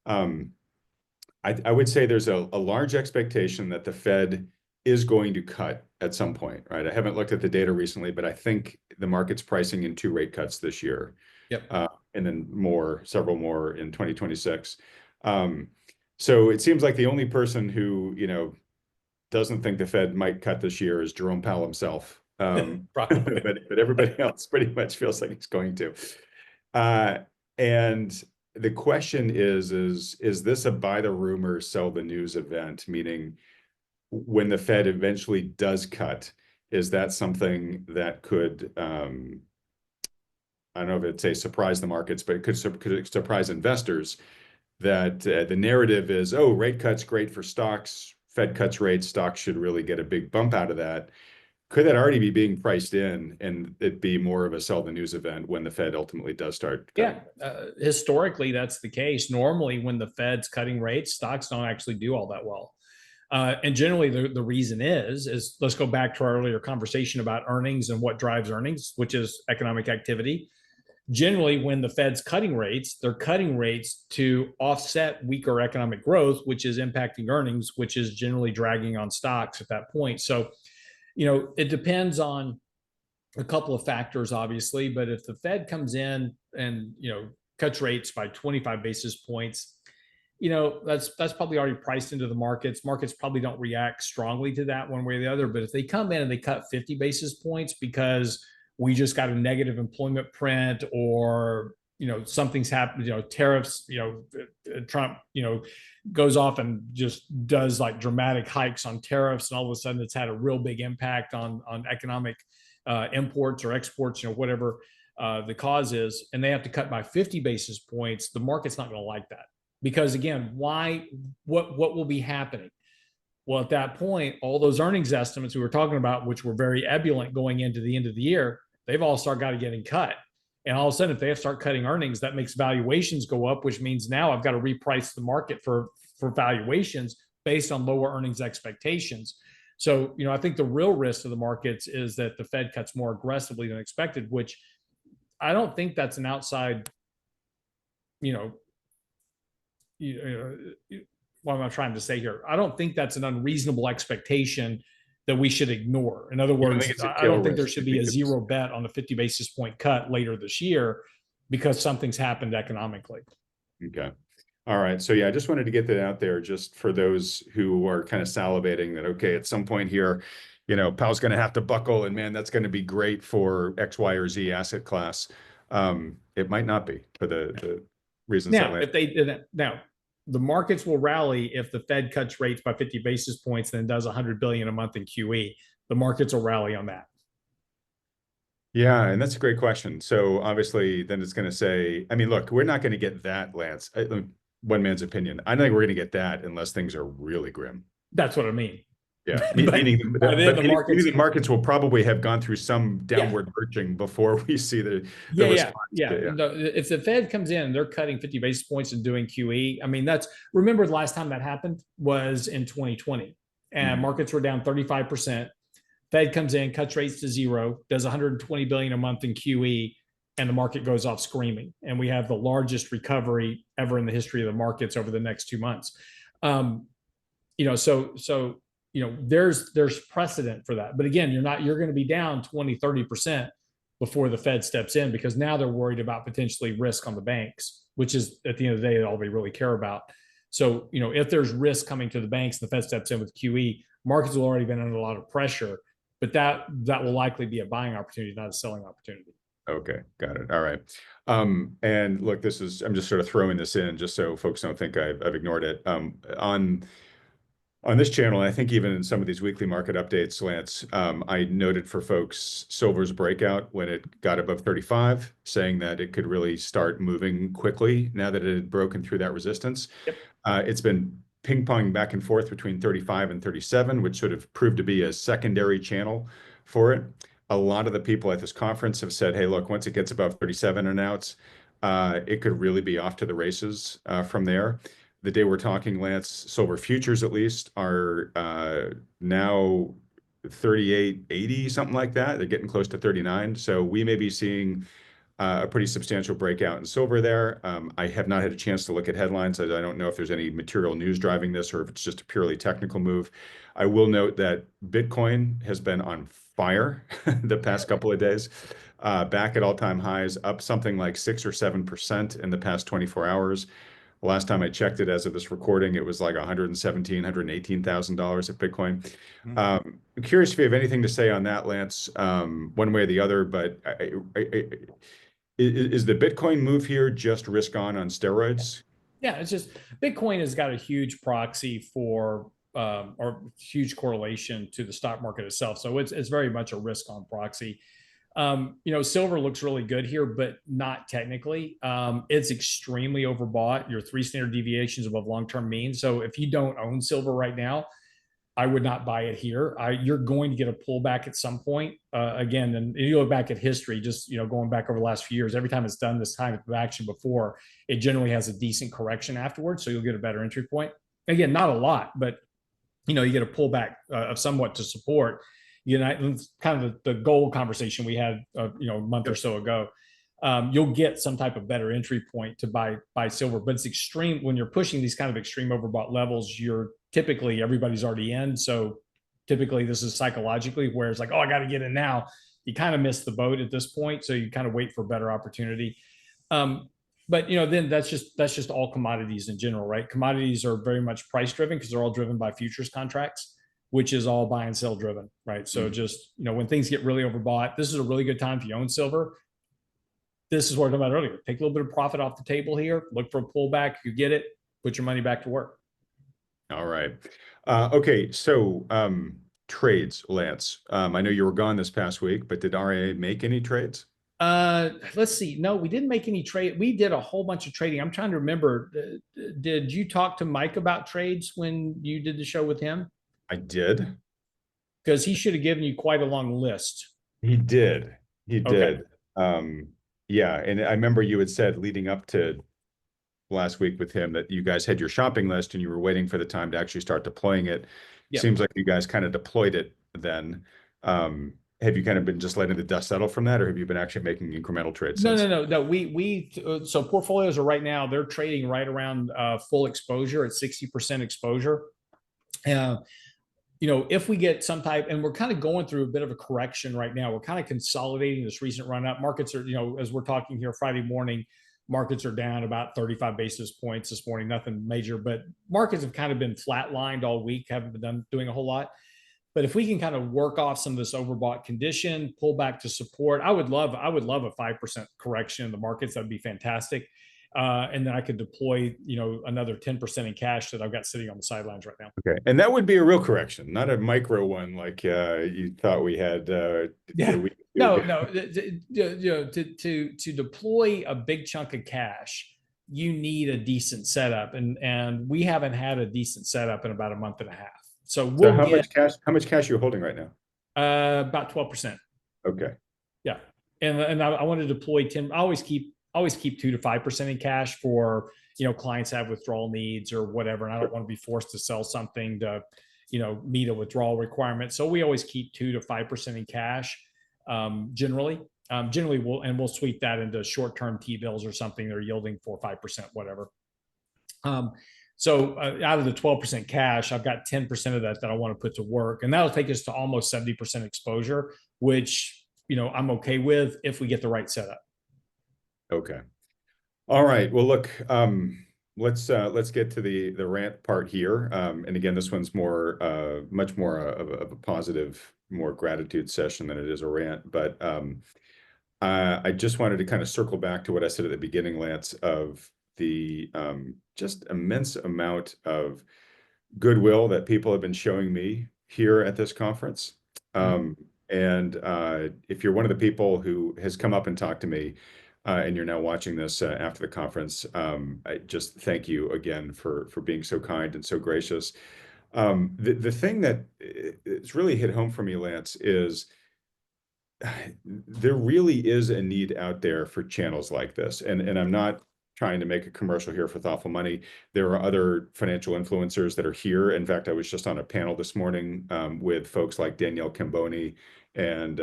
I would say there's a large expectation that the Fed is going to cut at some point, right? I haven't looked at the data recently, but I think the market's pricing in 2 rate cuts this year. Yep. And then several more in 2026. So it seems like the only person who, doesn't think the Fed might cut this year is Jerome Powell himself. But everybody else pretty much feels like it's going to. And the question is this a buy the rumor, sell the news event? Meaning, when the Fed eventually does cut, is that something that could, I don't know if it'd say surprise the markets, but it could surprise investors, that the narrative is, oh, rate cuts great for stocks, Fed cuts rates, stocks should really get a big bump out of that. Could that already be being priced in and it be more of a sell the news event when the Fed ultimately does start cutting? Yeah, historically, that's the case. Normally, when the Fed's cutting rates, stocks don't actually do all that well. And generally, the reason is let's go back to our earlier conversation about earnings and what drives earnings, which is economic activity. Generally, when the Fed's cutting rates, they're cutting rates to offset weaker economic growth, which is impacting earnings, which is generally dragging on stocks at that point. So, it depends on a couple of factors, obviously, but if the Fed comes in and, cuts rates by 25 basis points, that's probably already priced into the markets. Markets probably don't react strongly to that one way or the other. But if they come in and they cut 50 basis points because we just got a negative employment print, or something's happened, tariffs, Trump, goes off and just does like dramatic hikes on tariffs, and all of a sudden it's had a real big impact on economic imports or exports, whatever the cause is, and they have to cut by 50 basis points, the market's not going to like that. Because again, what will be happening? Well, at that point, all those earnings estimates we were talking about, which were very ebullient going into the end of the year, they've all started getting cut. And all of a sudden, if they have to start cutting earnings, that makes valuations go up, which means now I've got to reprice the market for valuations based on lower earnings expectations. So, I think the real risk of the markets is that the Fed cuts more aggressively than expected, which I don't think that's an outside, what am I trying to say here? I don't think that's an unreasonable expectation that we should ignore. In other words, I don't think there should be a zero bet on a 50 basis point cut later this year because something's happened economically. Okay. All right. So yeah, I just wanted to get that out there just for those who are kind of salivating that, okay, at some point here, Powell's going to have to buckle and man, that's going to be great for X, Y, or Z asset class. It might not be for the reasons that Now, Lance. if they did that, now the markets will rally if the Fed cuts rates by 50 basis points and does 100 billion a month in QE. The markets will rally on that. Yeah, and that's a great question. So obviously, then it's going to say, I mean, look, we're not going to get that, Lance. One man's opinion. I don't think we're going to get that unless things are really grim. That's what I mean. Yeah, but then the meaning markets, the markets will probably have gone through some yeah, downward lurching before we see the yeah. response. Yeah. If the Fed comes in and they're cutting 50 basis points and doing QE, I mean, remember the last time that happened was in 2020 and markets were down 35%. Fed comes in, cuts rates to zero, does 120 billion a month in QE, and the market goes off screaming. And we have the largest recovery ever in the history of the markets over the next 2 months. There's precedent for that. But again, you're going to be down 20, 30% before the Fed steps in because now they're worried about potentially risk on the banks, which is at the end of the day, all they really care about. So, if there's risk coming to the banks, the Fed steps in with QE, markets have already been under a lot of pressure, but that will likely be a buying opportunity, not a selling opportunity. Okay, got it. All right. And look, I'm just sort of throwing this in just so folks don't think I've ignored it. On this channel, I think even in some of these weekly market updates, Lance, I noted for folks silver's breakout when it got above 35, saying that it could really start moving quickly now that it had broken through that resistance. Yep. It's been ping-pong back and forth between 35 and 37, which sort of proved to be a secondary channel for it. A lot of the people at this conference have said, hey, look, once it gets above 37 and out, it could really be off to the races from there. The day we're talking, Lance, silver futures at least are now 38.80, something like that. They're getting close to 39. So we may be seeing a pretty substantial breakout in silver there. I have not had a chance to look at headlines. I don't know if there's any material news driving this or if it's just a purely technical move. I will note that Bitcoin has been on fire the past couple of days, back at all-time highs, up something like 6 or 7% in the past 24 hours. Last time I checked it as of this recording, it was like $117,000, $118,000 at Bitcoin. I'm curious if you have anything to say on that, Lance, one way or the other, but is the Bitcoin move here just risk on steroids? Yeah, it's just Bitcoin has got a huge proxy for or huge correlation to the stock market itself. So it's very much a risk on proxy. Silver looks really good here, but not technically. It's extremely overbought. You're 3 standard deviations above long-term mean. So if you don't own silver right now, I would not buy it here. You're going to get a pullback at some point. Again, and you look back at history, just going back over the last few years, every time it's done this kind of action before, it generally has a decent correction afterwards. So you'll get a better entry point. Again, not a lot, but you get a pullback of somewhat to support. It's kind of the gold conversation we had, a month or so ago. You'll get some type of better entry point to buy silver, but it's extreme when you're pushing these kind of extreme overbought levels. Typically everybody's already in, so typically this is psychologically where it's like, oh, I got to get in now. You kind of miss the boat at this point, so you kind of wait for better opportunity. But then that's just all commodities in general, right? Commodities are very much price driven because they're all driven by futures contracts, which is all buy and sell driven, right? So just when things get really overbought, this is a really good time if you own silver. This is what I talked about earlier. Take a little bit of profit off the table here. Look for a pullback. You get it. Put your money back to work. All right. Okay. So trades, Lance. I know you were gone this past week, but did RIA make any trades? Let's see. No, we didn't make any trade. We did a whole bunch of trading. I'm trying to remember. Did you talk to Mike about trades when you did the show with him? I did. Because he should have given you quite a long list. He did. He did. Okay. Yeah. And I remember you had said leading up to last week with him that you guys had your shopping list and you were waiting for the time to actually start deploying it. Yep. Seems like you guys kind of deployed it then. Have you kind of been just letting the dust settle from that, or have you been actually making incremental trades? No. So portfolios are right now, they're trading right around full exposure at 60% exposure. If we get some type, and we're kind of going through a bit of a correction right now, we're kind of consolidating this recent run up. Markets are, as we're talking here Friday morning, Markets are down about 35 basis points this morning, nothing major, but markets have kind of been flatlined all week, haven't been doing a whole lot. But if we can kind of work off some of this overbought condition, pull back to support, I would love a 5% correction in the markets. That'd be fantastic. And then I could deploy, another 10% in cash that I've got sitting on the sidelines right now. Okay, and that would be a real correction, not a micro one like you thought we had. Yeah. No. To deploy a big chunk of cash, you need a decent setup, and we haven't had a decent setup in about a month and a half. So So we'll get how much cash are you holding right now? about 12%. Okay. Yeah, and I want to deploy 10. I always keep 2 to 5% in cash for clients have withdrawal needs or whatever, and I don't want to be forced to sell something to meet a withdrawal requirement. So we always keep 2 to 5% in cash, generally. We'll sweep that into short-term T-bills or something that are yielding 4 or 5%, whatever. So out of the 12% cash, I've got 10% of that I want to put to work, and that'll take us to almost 70% exposure, which I'm okay with if we get the right setup. Okay. All right. Well, look, let's get to the rant part here. And again, this one's much more of a positive, more gratitude session than it is a rant. But I just wanted to kind of circle back to what I said at the beginning, Lance, of the just immense amount of goodwill that people have been showing me here at this conference. And if you're one of the people who has come up and talked to me, and you're now watching this after the conference, I just thank you again for being so kind and so gracious. The thing that it's really hit home for me, Lance, is there really is a need out there for channels like this. And I'm not trying to make a commercial here for Thoughtful Money. There are other financial influencers that are here. In fact, I was just on a panel this morning with folks like Danielle Camboni and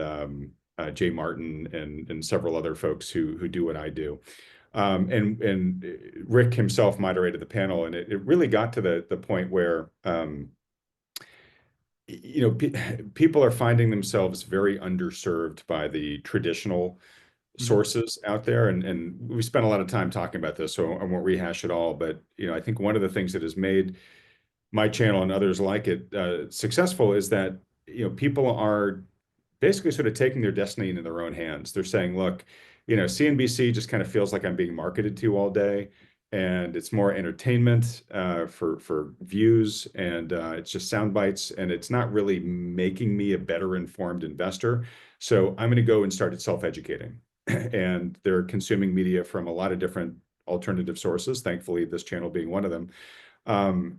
Jay Martin and several other folks who do what I do. And Rick himself moderated the panel, and it really got to the point where people are finding themselves very underserved by the traditional sources out there, and we spent a lot of time talking about this, so I won't rehash it all. But I think one of the things that has made my channel and others like it successful is that people are basically sort of taking their destiny into their own hands. They're saying, look, CNBC just kind of feels like I'm being marketed to all day, and it's more entertainment for views, and it's just sound bites, and it's not really making me a better informed investor. So I'm going to go and start self-educating. And they're consuming media from a lot of different alternative sources, thankfully this channel being one of them.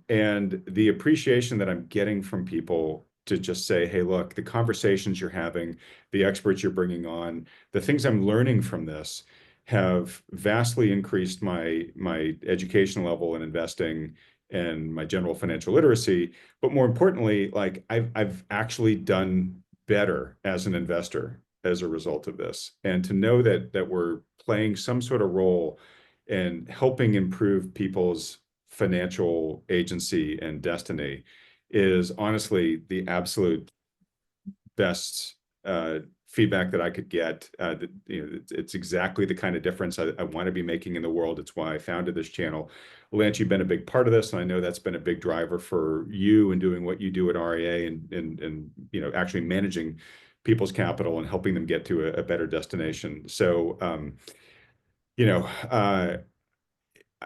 And the appreciation that I'm getting from people to just say, hey, look, the conversations you're having, the experts you're bringing on, the things I'm learning from this have vastly increased my education level in investing and my general financial literacy. But more importantly, like I've actually done better as an investor as a result of this. And to know that we're playing some sort of role in helping improve people's financial agency and destiny is honestly the absolute best feedback that I could get. It's exactly the kind of difference I want to be making in the world. It's why I founded this channel. Lance, you've been a big part of this, and I know that's been a big driver for you in doing what you do at RIA and actually managing people's capital and helping them get to a better destination. So,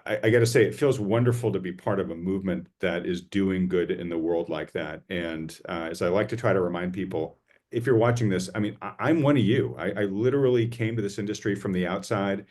I got to say, it feels wonderful to be part of a movement that is doing good in the world like that. And as I like to try to remind people, if you're watching this, I mean, I'm one of you. I literally came to this industry from the outside.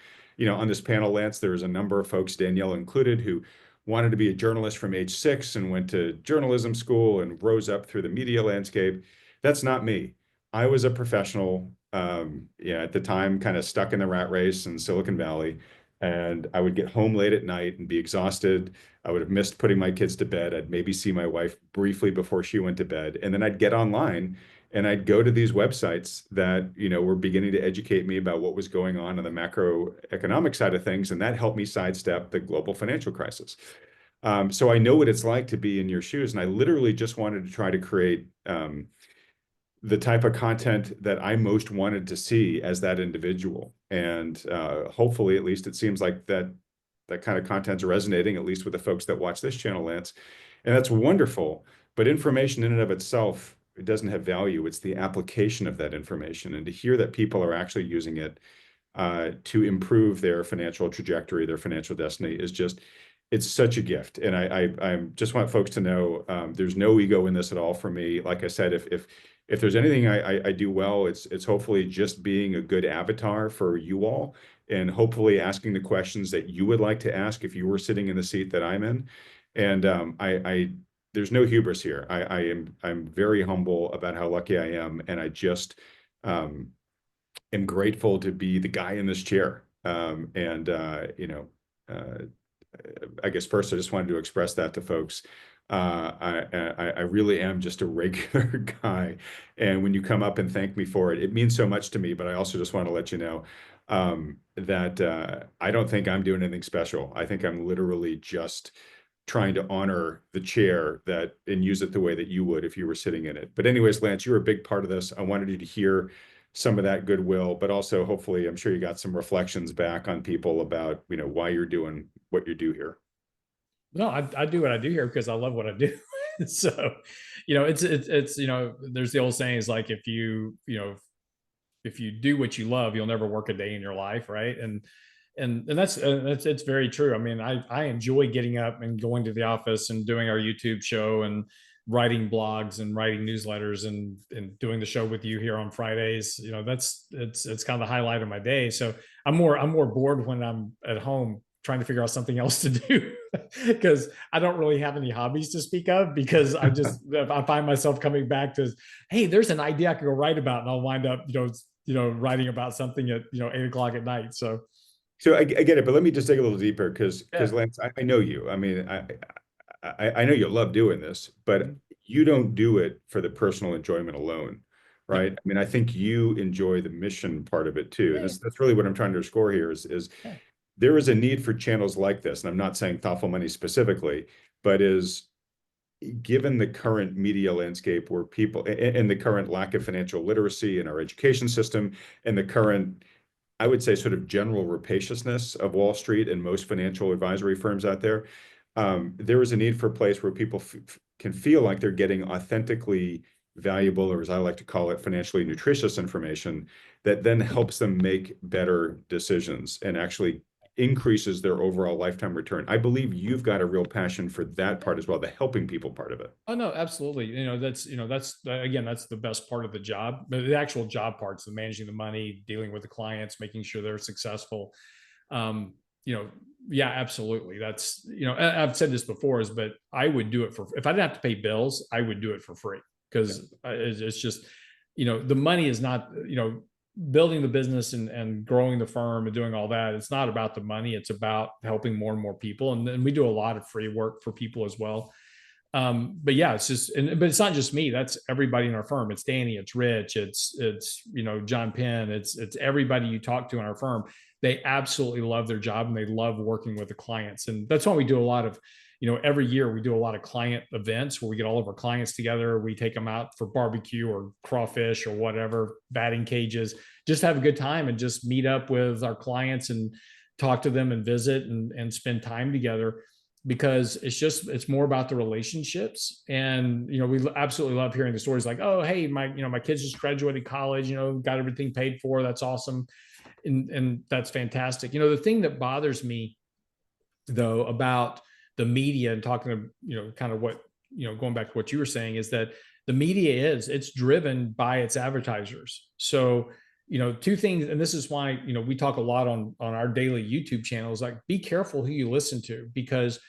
On this panel, Lance, there was a number of folks, Danielle included, who wanted to be a journalist from age 6 and went to journalism school and rose up through the media landscape. That's not me. I was a professional, at the time, kind of stuck in the rat race in Silicon Valley. And I would get home late at night and be exhausted. I would have missed putting my kids to bed. I'd maybe see my wife briefly before she went to bed. And then I'd get online and I'd go to these websites that, were beginning to educate me about what was going on the macroeconomic side of things. And that helped me sidestep the global financial crisis. So I know what it's like to be in your shoes. And I literally just wanted to try to create the type of content that I most wanted to see as that individual. And hopefully, at least it seems like that kind of content's resonating, at least with the folks that watch this channel, Lance. And that's wonderful. But information in and of itself, it doesn't have value. It's the application of that information. And to hear that people are actually using it to improve their financial trajectory, their financial destiny is just, it's such a gift. And I just want folks to know there's no ego in this at all for me. Like I said, if there's anything I do well, it's hopefully just being a good avatar for you all, and hopefully asking the questions that you would like to ask if you were sitting in the seat that I'm in. And there's no hubris here. I'm very humble about how lucky I am, and I just am grateful to be the guy in this chair. I guess first I just wanted to express that to folks. I really am just a regular guy, and when you come up and thank me for it, it means so much to me. But I also just want to let you know that I don't think I'm doing anything special. I think I'm literally just trying to honor the chair and use it the way that you would if you were sitting in it. But anyways, Lance, you're a big part of this. I wanted you to hear some of that goodwill, but also hopefully I'm sure you got some reflections back on people about, why you're doing what you do here. No, I do what I do here because I love what I do. So, it's there's the old saying is like, if you do what you love, you'll never work a day in your life. Right. And that's it's very true. I mean, I enjoy getting up and going to the office and doing our YouTube show and writing blogs and writing newsletters and doing the show with you here on Fridays. It's kind of the highlight of my day. So I'm more bored when I'm at home trying to figure out something else to do because I don't really have any hobbies to speak of, because I find myself coming back to, hey, there's an idea I could go write about, and I'll wind up, writing about something at, 8 o'clock at night. So I get it, but let me just dig a little deeper because yeah. Lance, I know you. I mean, I know you love doing this, but you don't do it for the personal enjoyment alone, right? I mean, I think you enjoy the mission part of it too. And that's really what I'm trying to score here is there is a need for channels like this. And I'm not saying Thoughtful Money specifically, but given the current media landscape where people, and the current lack of financial literacy in our education system, and the current, I would say, sort of general rapaciousness of Wall Street and most financial advisory firms out there, there is a need for a place where people can feel like they're getting authentically valuable, or as I like to call it, financially nutritious information that then helps them make better decisions and actually increases their overall lifetime return. I believe you've got a real passion for that part as well, the helping people part of it. Oh no, absolutely. That's again, that's the best part of the job. But the actual job parts, the managing the money, dealing with the clients, making sure they're successful. Yeah, absolutely. That's, I've said this before but I would do it if I didn't have to pay bills, I would do it for free, because it's just, the money is not, building the business and growing the firm and doing all that. It's not about the money. It's about helping more and more people. And then we do a lot of free work for people as well. But yeah, it's just, but it's not just me. That's everybody in our firm. It's Danny, it's Rich, it's John Penn, it's everybody you talk to in our firm. They absolutely love their job and they love working with the clients. And that's why we do a lot of, every year we do a lot of client events where we get all of our clients together. We take them out for barbecue or crawfish or whatever, batting cages, just have a good time and just meet up with our clients and talk to them and visit and spend time together, because it's more about the relationships. And, we absolutely love hearing the stories like, oh, hey, my kids just graduated college, got everything paid for. That's awesome. And that's fantastic. The thing that bothers me though about the media and talking to, kind of what, going back to what you were saying, is that the media it's driven by its advertisers. So, two things, and this is why, we talk a lot on our daily YouTube channels, like be careful who you listen to, because,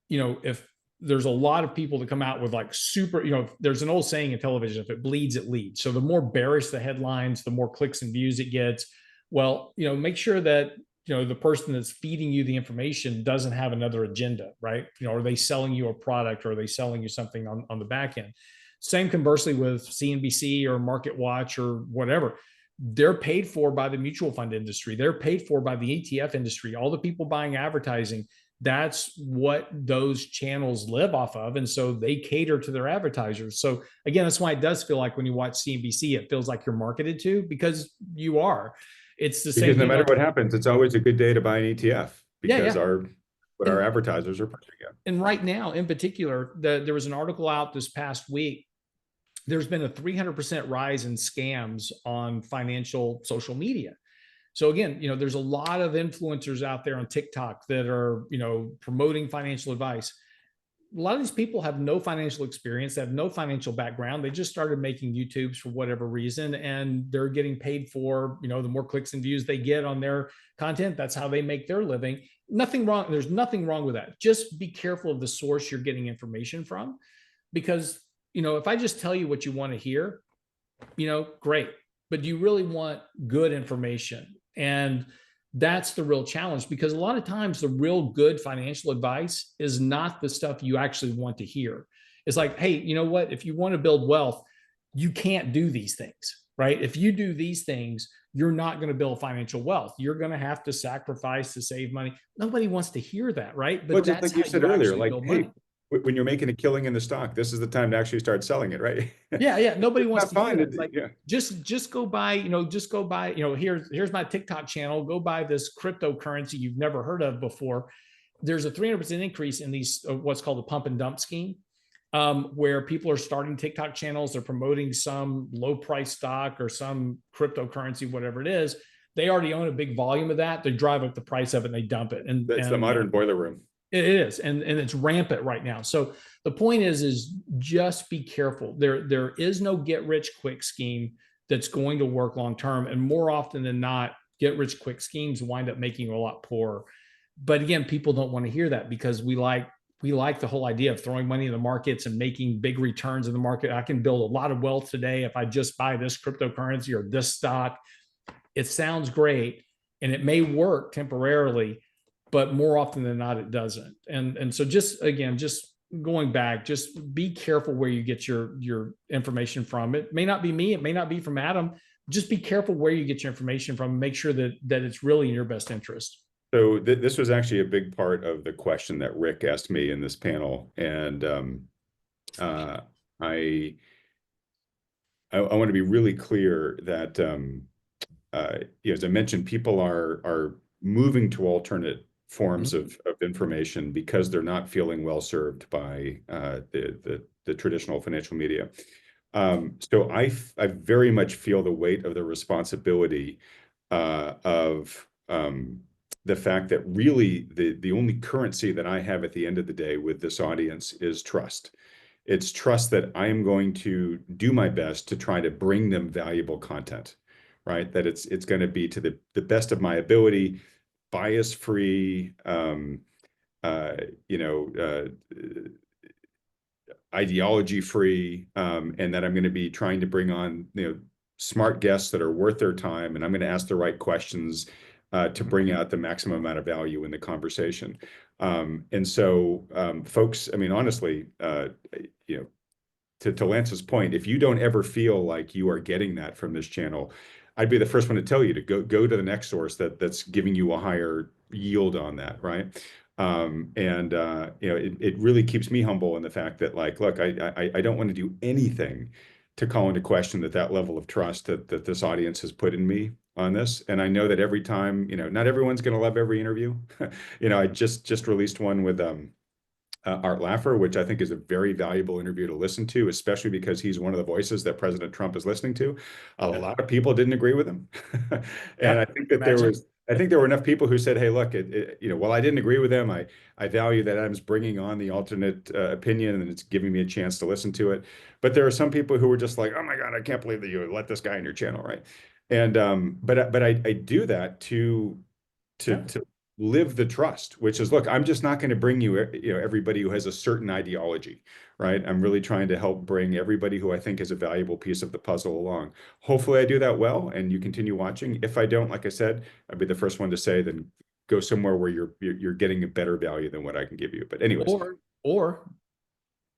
if there's a lot of people that come out with like super, there's an old saying in television, if it bleeds, it leads. So the more bearish the headlines, the more clicks and views it gets. Well, make sure that, the person that's feeding you the information doesn't have another agenda, right? Are they selling you a product, or are they selling you something on the back end? Same conversely with CNBC or Market Watch or whatever. They're paid for by the mutual fund industry. They're paid for by the ETF industry, all the people buying advertising. that's what those channels live off of. And so they cater to their advertisers. So again, that's why it does feel like when you watch CNBC, it feels like you're marketed to, because you are. It's the same Because no thing. matter Like, what happens, it's always a good day to buy an ETF yeah, because yeah. what our And, advertisers are pushing at. and right now, in particular, there was an article out this past week. There's been a 300% rise in scams on financial social media. So again, there's a lot of influencers out there on TikTok that are, promoting financial advice. A lot of these people have no financial experience, they have no financial background. They just started making YouTubes for whatever reason, and they're getting paid for, the more clicks and views they get on their content. That's how they make their living. Nothing wrong. There's nothing wrong with that. Just be careful of the source you're getting information from, because, if I just tell you what you want to hear, great. But do you really want good information? And that's the real challenge, because a lot of times the real good financial advice is not the stuff you actually want to hear. It's like, hey, you know what? If you want to build wealth, you can't do these things, right? If you do these things, you're not going to build financial wealth. You're going to have to sacrifice to save money. Nobody wants to hear that, right? But Well, just that's like you how said you earlier, actually like, build hey, money. when you're making a killing in the stock, this is the time to actually start selling it, right? Yeah, yeah. Nobody It's wants not to hear fine. that. It's like, Yeah. just go buy, just go buy, here's my TikTok channel. Go buy this cryptocurrency you've never heard of before. There's a 300% increase in these what's called the pump and dump scheme, where people are starting TikTok channels. They're promoting some low price stock or some cryptocurrency, whatever it is. They already own a big volume of that. They drive up the price of it and they dump it. That's the modern boiler room. It is, and it's rampant right now. So the point is just be careful. There is no get rich quick scheme that's going to work long term, and more often than not, get rich quick schemes wind up making you a lot poorer. But again, people don't want to hear that, because we like the whole idea of throwing money in the markets and making big returns in the market. I can build a lot of wealth today if I just buy this cryptocurrency or this stock. It sounds great, and it may work temporarily, but more often than not, it doesn't. And so just going back, just be careful where you get your information from. It may not be me, it may not be from Adam. Just be careful where you get your information from, and make sure that it's really in your best interest. So this was actually a big part of the question that Rick asked me in this panel, and I want to be really clear that as I mentioned, people are moving to alternate forms of information because they're not feeling well served by the traditional financial media. So I very much feel the weight of the responsibility of the fact that really the only currency that I have at the end of the day with this audience is trust. It's trust that I am going to do my best to try to bring them valuable content, right? That it's going to be to the best of my ability, bias free, ideology free, and that I'm going to be trying to bring on smart guests that are worth their time, and I'm going to ask the right questions to bring out the maximum amount of value in the conversation. And so, folks, I mean, honestly, to Lance's point, if you don't ever feel like you are getting that from this channel, I'd be the first one to tell you to go to the next source that's giving you a higher yield on that, right? It really keeps me humble in the fact that, like, look, I don't want to do anything to call into question that level of trust that this audience has put in me on this. And I know that every time, not everyone's going to love every interview. I just released one with Art Laffer, which I think is a very valuable interview to listen to, especially because he's one of the voices that President Trump is listening to. A lot of people didn't agree with him. And I think that there were enough people who said, hey, look, while I didn't agree with him, I value that Adam's bringing on the alternate opinion, and it's giving me a chance to listen to it. But there are some people who were just like, oh my God, I can't believe that you let this guy in your channel, right? And but I do that to live the trust, which is, look, I'm just not going to bring you everybody who has a certain ideology, right? I'm really trying to help bring everybody who I think is a valuable piece of the puzzle along. Hopefully I do that well, and you continue watching. If I don't, like I said, I'd be the first one to say, then go somewhere where you're getting a better value than what I can give you. But anyways, or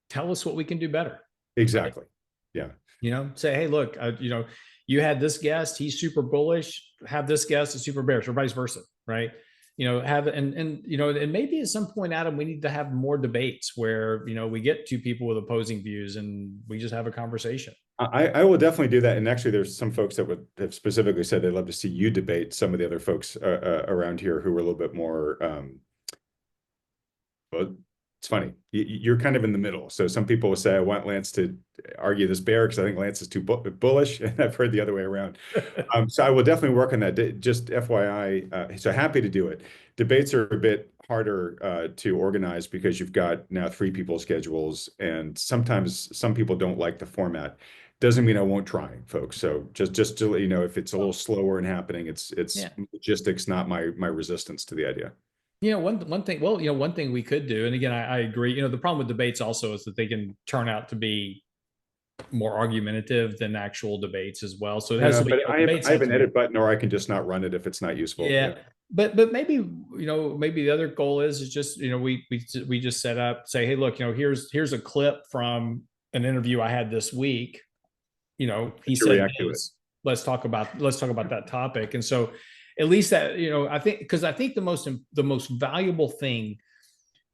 tell us what we can do better. Exactly. Right? Yeah. Say, hey, look, you had this guest, he's super bullish. Have this guest is super bearish, or vice versa, right? have, and and maybe at some point, Adam, we need to have more debates where we get two people with opposing views and we just have a conversation. I will definitely do that. And actually, there's some folks that would have specifically said they'd love to see you debate some of the other folks around here who are a little bit more. Well, it's funny. You're kind of in the middle. So some people will say, I want Lance to argue this bear because I think Lance is too bullish. And I've heard the other way around. So I will definitely work on that. Just FYI, so happy to do it. Debates are a bit harder to organize because you've got now 3 people's schedules. And sometimes some people don't like the format. Doesn't mean I won't try, folks. So just to let you know, if it's a little slower in happening, it's Yeah. logistics, not my resistance to the idea. One thing, well, one thing we could do, and again, I agree, the problem with debates also is that they can turn out to be more argumentative than actual debates as well. So it has to be, but debates I have have an to be, edit button, or I can just not run it if it's not useful. yeah. But maybe, maybe the other goal is just, we just set up, say, hey, look, here's a clip from an interview I had this week. He said react to it. this, let's talk about that topic. And so at least that, I think, because I think the most valuable thing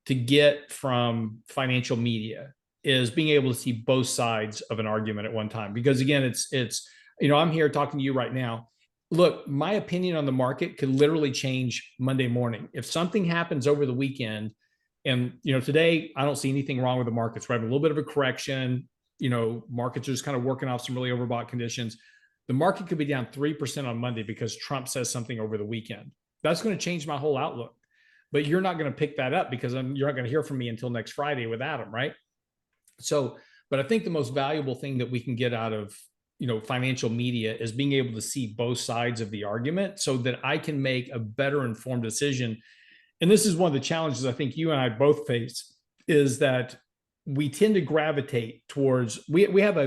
to get from financial media is being able to see both sides of an argument at one time. Because again, it's I'm here talking to you right now. Look, my opinion on the market could literally change Monday morning. If something happens over the weekend, and today I don't see anything wrong with the markets. We're having a little bit of a correction. Markets are just kind of working off some really overbought conditions. The market could be down 3% on Monday because Trump says something over the weekend. That's going to change my whole outlook. But you're not going to pick that up because you're not going to hear from me until next Friday with Adam, right? So, but I think the most valuable thing that we can get out of financial media is being able to see both sides of the argument so that I can make a better informed decision. And this is one of the challenges I think you and I both face, is that we tend to gravitate towards, we have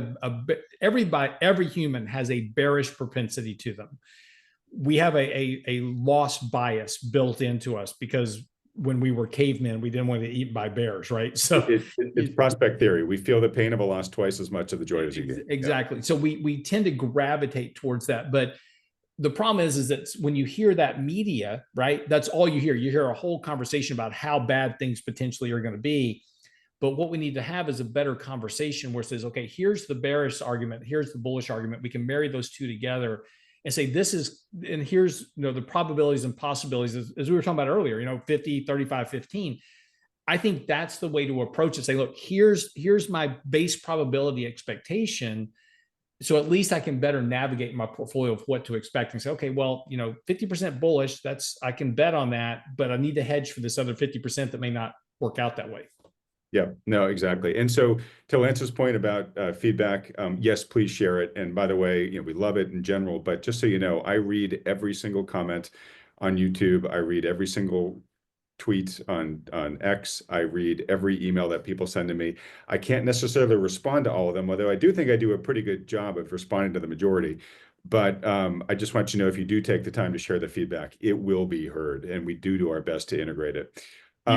every human has a bearish propensity to them. We have a loss bias built into us because when we were cavemen, we didn't want to get eaten by bears, right? So it's prospect theory. We feel the pain of a loss twice as much of the joy as you get. Exactly. Yeah. So we tend to gravitate towards that. But the problem is that when you hear that media, right, that's all you hear. You hear a whole conversation about how bad things potentially are going to be. But what we need to have is a better conversation where it says, okay, here's the bearish argument, here's the bullish argument. We can marry those two together and say, this is, and here's, the probabilities and possibilities, as we were talking about earlier, 50, 35, 15. I think that's the way to approach it. Say, look, here's my base probability expectation. So at least I can better navigate my portfolio of what to expect and say, okay, well, 50% bullish, I can bet on that, but I need to hedge for this other 50% that may not work out that way. Yeah, no, exactly. And so to Lance's point about feedback, yes, please share it. And by the way, we love it in general, but just so you know, I read every single comment on YouTube. I read every single tweet on X. I read every email that people send to me. I can't necessarily respond to all of them, although I do think I do a pretty good job of responding to the majority. But I just want you to know, if you do take the time to share the feedback, it will be heard, and we do our best to integrate it. Do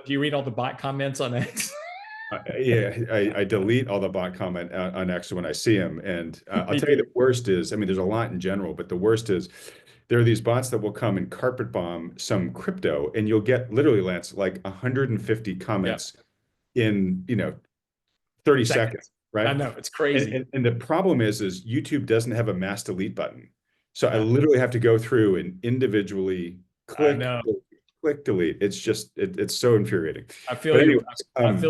you read all the bot comments on X? Yeah, I delete all the bot comment on X when I see them. And I'll tell you, the worst is, there's a lot in general, but the worst is there are these bots that will come and carpet bomb some crypto, and you'll get literally, Lance, like 150 comments in 30 seconds, right? I know, it's crazy. And the problem is YouTube doesn't have a mass delete button. So I literally have to go through and individually click delete. It's just, it's so infuriating. I feel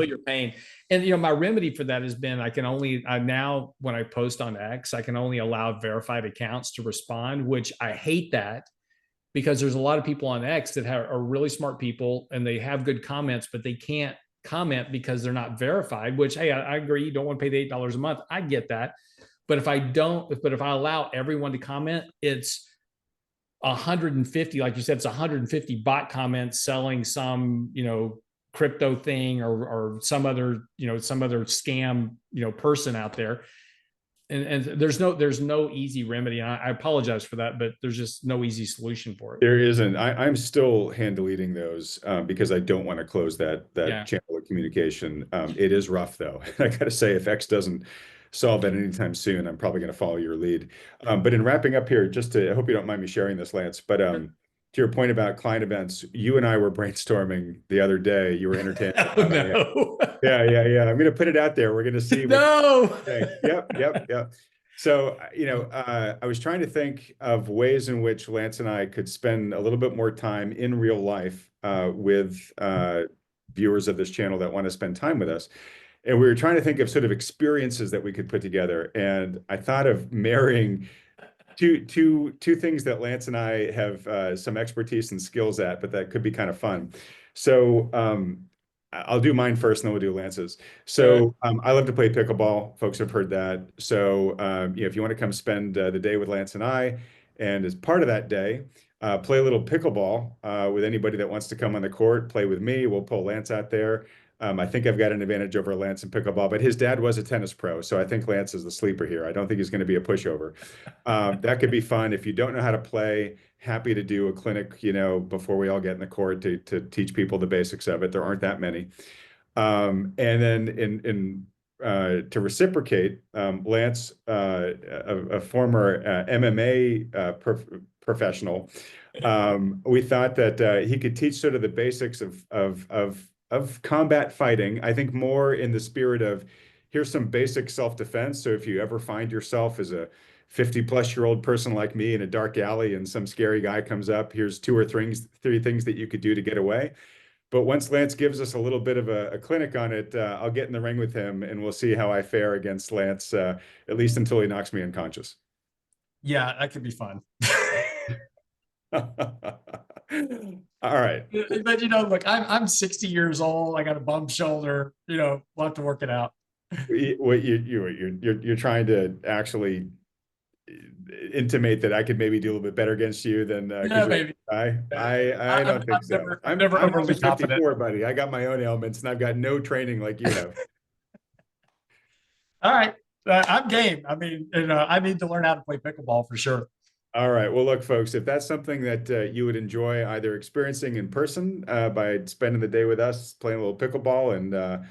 your pain. And my remedy for that has been, now when I post on X, I can only allow verified accounts to respond, which I hate that, because there's a lot of people on X that are really smart people and they have good comments, but they can't comment because they're not verified, which, hey, I agree, you don't want to pay the $8 a month. I get that. But if I allow everyone to comment, it's 150, like you said, it's 150 bot comments selling some, crypto thing or some other scam, person out there. And there's no easy remedy. And I apologize for that, but there's just no easy solution for it. There isn't. I'm still hand deleting those because I don't want to close that channel of communication. It is rough though. I got to say, if X doesn't solve it anytime soon, I'm probably going to follow your lead. But in wrapping up here, I hope you don't mind me sharing this, Lance, but to your point about client events, you and I were brainstorming the other day. You were entertaining Oh about, yeah, no. I'm going to put it out there. We're going to see what No. you think. Yep. So, I was trying to think of ways in which Lance and I could spend a little bit more time in real life with viewers of this channel that want to spend time with us. And we were trying to think of sort of experiences that we could put together. And I thought of marrying two things that Lance and I have some expertise and skills at, but that could be kind of fun. So I'll do mine first, and then we'll do Lance's. All right. So I love to play pickleball. Folks have heard that. So if you want to come spend the day with Lance and I, and as part of that day, play a little pickleball with anybody that wants to come on the court, play with me. We'll pull Lance out there. I think I've got an advantage over Lance in pickleball, but his dad was a tennis pro, so I think Lance is the sleeper here. I don't think he's going to be a pushover. That could be fun. If you don't know how to play, happy to do a clinic, before we all get in the court to teach people the basics of it. There aren't that many. And then to reciprocate, Lance, a former MMA professional, we thought that he could teach sort of the basics of combat fighting. I think more in the spirit of here's some basic self-defense. So if you ever find yourself as a 50-plus-year-old person like me in a dark alley and some scary guy comes up, here's three things that you could do to get away. But once Lance gives us a little bit of a clinic on it, I'll get in the ring with him and we'll see how I fare against Lance, at least until he knocks me unconscious. Yeah, that could be fun. All right. But look, I'm 60 years old. I got a bum shoulder. We'll have to work it out. What you're trying to actually intimate that I could maybe do a little bit better against you than Yeah, maybe. I don't think so. I'm never overly confident, 54, buddy. I got my own ailments and I've got no training like you have. All right, I'm game. I mean, I need to learn how to play pickleball for sure. All right. Well, look, folks, if that's something that you would enjoy either experiencing in person by spending the day with us, playing a little pickleball and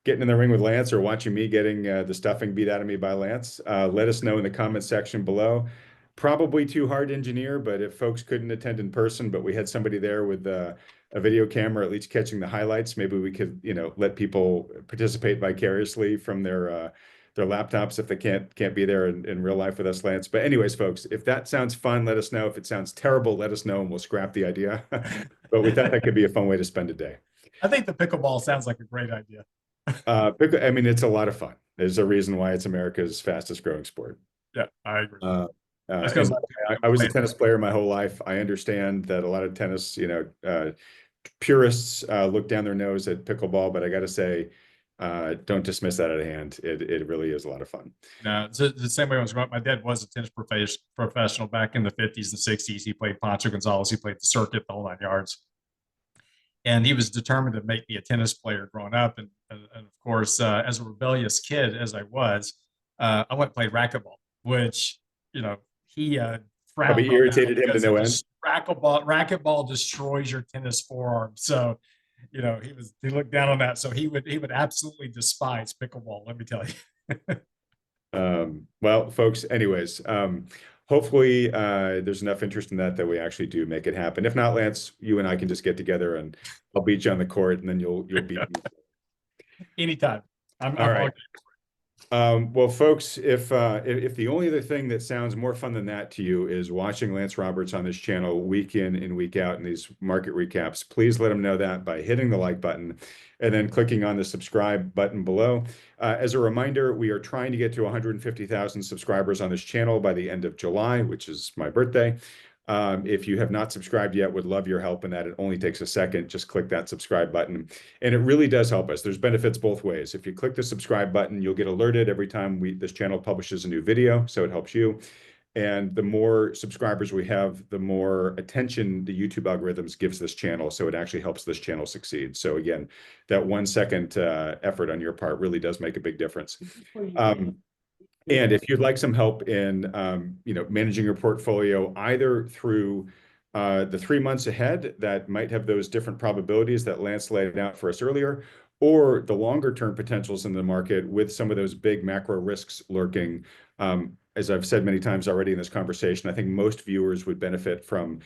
getting in the ring with Lance or watching me getting the stuffing beat out of me by Lance, let us know in the comment section below. Probably too hard to engineer, but if folks couldn't attend in person, but we had somebody there with a video camera, at least catching the highlights, maybe we could, let people participate vicariously from their laptops if they can't be there in real life with us, Lance. But anyways, folks, if that sounds fun, let us know. If it sounds terrible, let us know and we'll scrap the idea. But we thought that could be a fun way to spend a day. I think the pickleball sounds like a great idea. I mean, it's a lot of fun. There's a reason why it's America's fastest growing sport. Yeah, I agree. I was a tennis player my whole life. I understand that a lot of tennis, purists look down their nose at pickleball, but I got to say, don't dismiss that out of hand. It really is a lot of fun. No, it's the same way I was growing up. My dad was a tennis professional back in the 50s and 60s. He played Pancho Gonzalez. He played the circuit, the whole 9 yards. And he was determined to make me a tennis player growing up. And of course, as a rebellious kid, as I was, I went and played racquetball, which, he probably irritated him to no end. Racquetball destroys your tennis forearm. So, he looked down on that. So he would absolutely despise pickleball. Let me tell you. Well, folks, anyways, hopefully there's enough interest in that we actually do make it happen. If not, Lance, you and I can just get together and I'll beat you on the court and then you'll beat me. Anytime. All right. Well, folks, if the only other thing that sounds more fun than that to you is watching Lance Roberts on this channel week in and week out in these market recaps, please let him know that by hitting the like button and then clicking on the subscribe button below. As a reminder, we are trying to get to 150,000 subscribers on this channel by the end of July, which is my birthday. If you have not subscribed yet, would love your help in that. It only takes a second. Just click that subscribe button. And it really does help us. There's benefits both ways. If you click the subscribe button, you'll get alerted every time this channel publishes a new video. So it helps you. And the more subscribers we have, the more attention the YouTube algorithms gives this channel. So it actually helps this channel succeed. So again, that 1 second effort on your part really does make a big difference. And if you'd like some help in, managing your portfolio, either through the 3 months ahead that might have those different probabilities that Lance laid out for us earlier, or the longer term potentials in the market with some of those big macro risks lurking. As I've said many times already in this conversation, I think most viewers would benefit from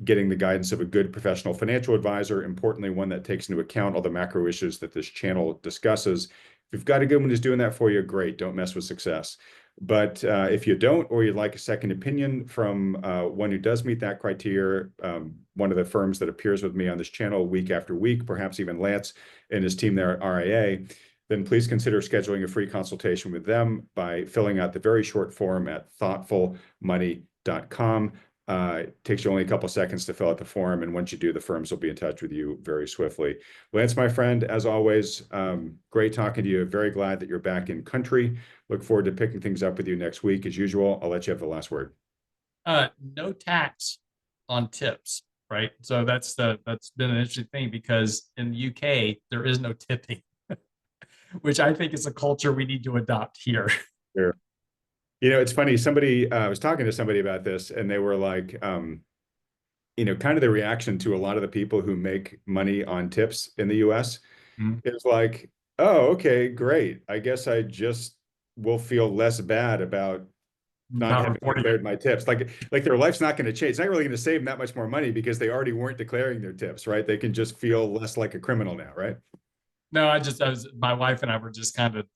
getting the guidance of a good professional financial advisor, importantly, one that takes into account all the macro issues that this channel discusses. If you've got a good one who's doing that for you, great. Don't mess with success. But if you don't, or you'd like a second opinion from one who does meet that criteria, one of the firms that appears with me on this channel week after week, perhaps even Lance and his team there at RIA, then please consider scheduling a free consultation with them by filling out the very short form at thoughtfulmoney.com. It takes you only a couple seconds to fill out the form, and once you do, the firms will be in touch with you very swiftly. Lance, my friend, as always, great talking to you. Very glad that you're back in country. Look forward to picking things up with you next week. As usual, I'll let you have the last word. No tax on tips, right? So that's been an interesting thing, because in the UK there is no tipping, which I think is a culture we need to adopt here. Sure. You know, it's funny. Somebody I was talking to somebody about this, and they were like, you know, kind of the reaction to a lot of the people who make money on tips in the US is like, oh, okay, great. I guess I just will feel less bad about not having declared my tips. Like their life's not going to change. It's not really going to save them that much more money because they already weren't declaring their tips, right? They can just feel less like a criminal now, right? No, my wife and I were just kind of,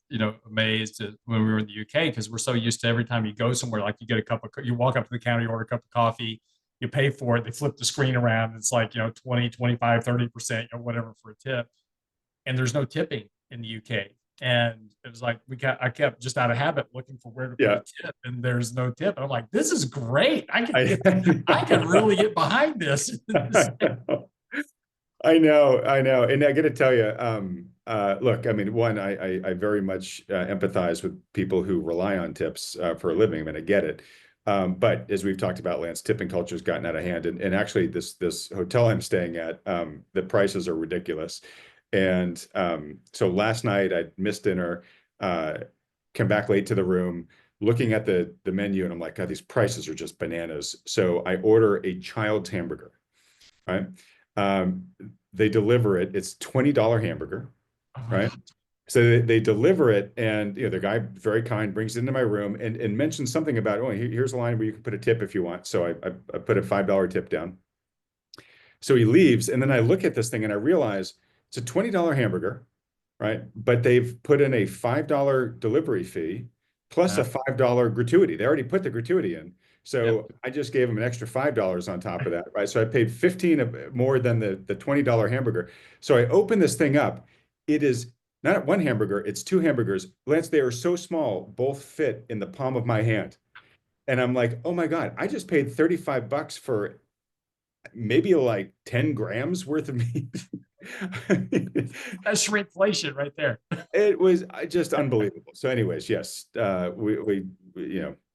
amazed when we were in the UK, because we're so used to every time you go somewhere, like you get a cup of, you walk up to the counter, you order a cup of coffee, you pay for it, they flip the screen around, it's like, 20, 25, 30%, whatever for a tip. And there's no tipping in the UK. And it was like, I kept just out of habit looking for where to put a tip, and there's no tip. And I'm like, this is great. I can really get behind this. I know. And I got to tell you, look, I mean, one, I very much empathize with people who rely on tips for a living. I mean, I get it. But as we've talked about, Lance, tipping culture has gotten out of hand. And actually, this hotel I'm staying at, the prices are ridiculous. And so last night I missed dinner, came back late to the room, looking at the menu, and I'm like, God, these prices are just bananas. So I order a child's hamburger, right? They deliver it. It's $20 hamburger, right? So they deliver it, and the guy, very kind, brings it into my room and mentions something about, oh, here's a line where you can put a tip if you want. So I put a $5 tip down. So he leaves, and then I look at this thing and I realize it's a $20 hamburger, right? But they've put in a $5 delivery fee plus a $5 gratuity. They already put the gratuity in. So I just gave them an extra $5 on top of that, right? So I paid 15 more than the $20 hamburger. So I open this thing up. It is not one hamburger, it's two hamburgers. Lance, they are so small, both fit in the palm of my hand. And I'm like, oh my God, I just paid $35 for maybe like 10 grams worth of meat. That's shrinkflation right there. It was just unbelievable. So anyways, yes,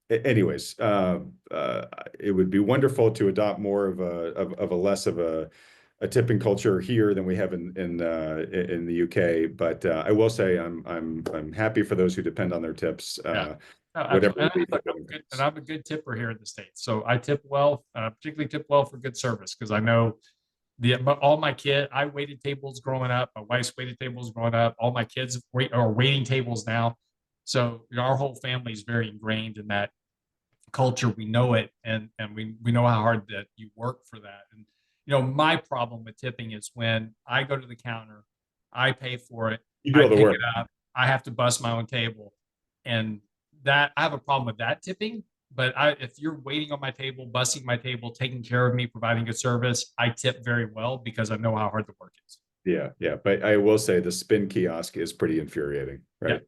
anyways, it would be wonderful to adopt more of a less of a tipping culture here than we have in the UK. But I will say I'm happy for those who depend on their tips. Whatever. And I'm a good tipper here in the States. So I tip well, particularly tip well for good service, because I know all my kids, I waited tables growing up. My wife's waited tables growing up. All my kids are waiting tables now. So our whole family is very ingrained in that culture. We know it, and we know how hard that you work for that. And my problem with tipping is when I go to the counter, I pay for it, you do all the work. It up, I have to bust my own table, and that I have a problem with that tipping. But if you're waiting on my table, busting my table, taking care of me, providing good service, I tip very well because I know how hard the work is. Yeah. But I will say the spin kiosk is pretty infuriating, right?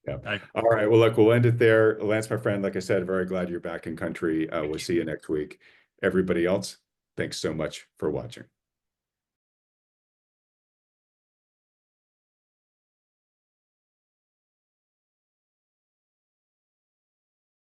Yeah. All right. Well, look, we'll end it there. Lance, my friend, like I said, very glad you're back in country. We'll see you next week. Everybody else, thanks so much for watching.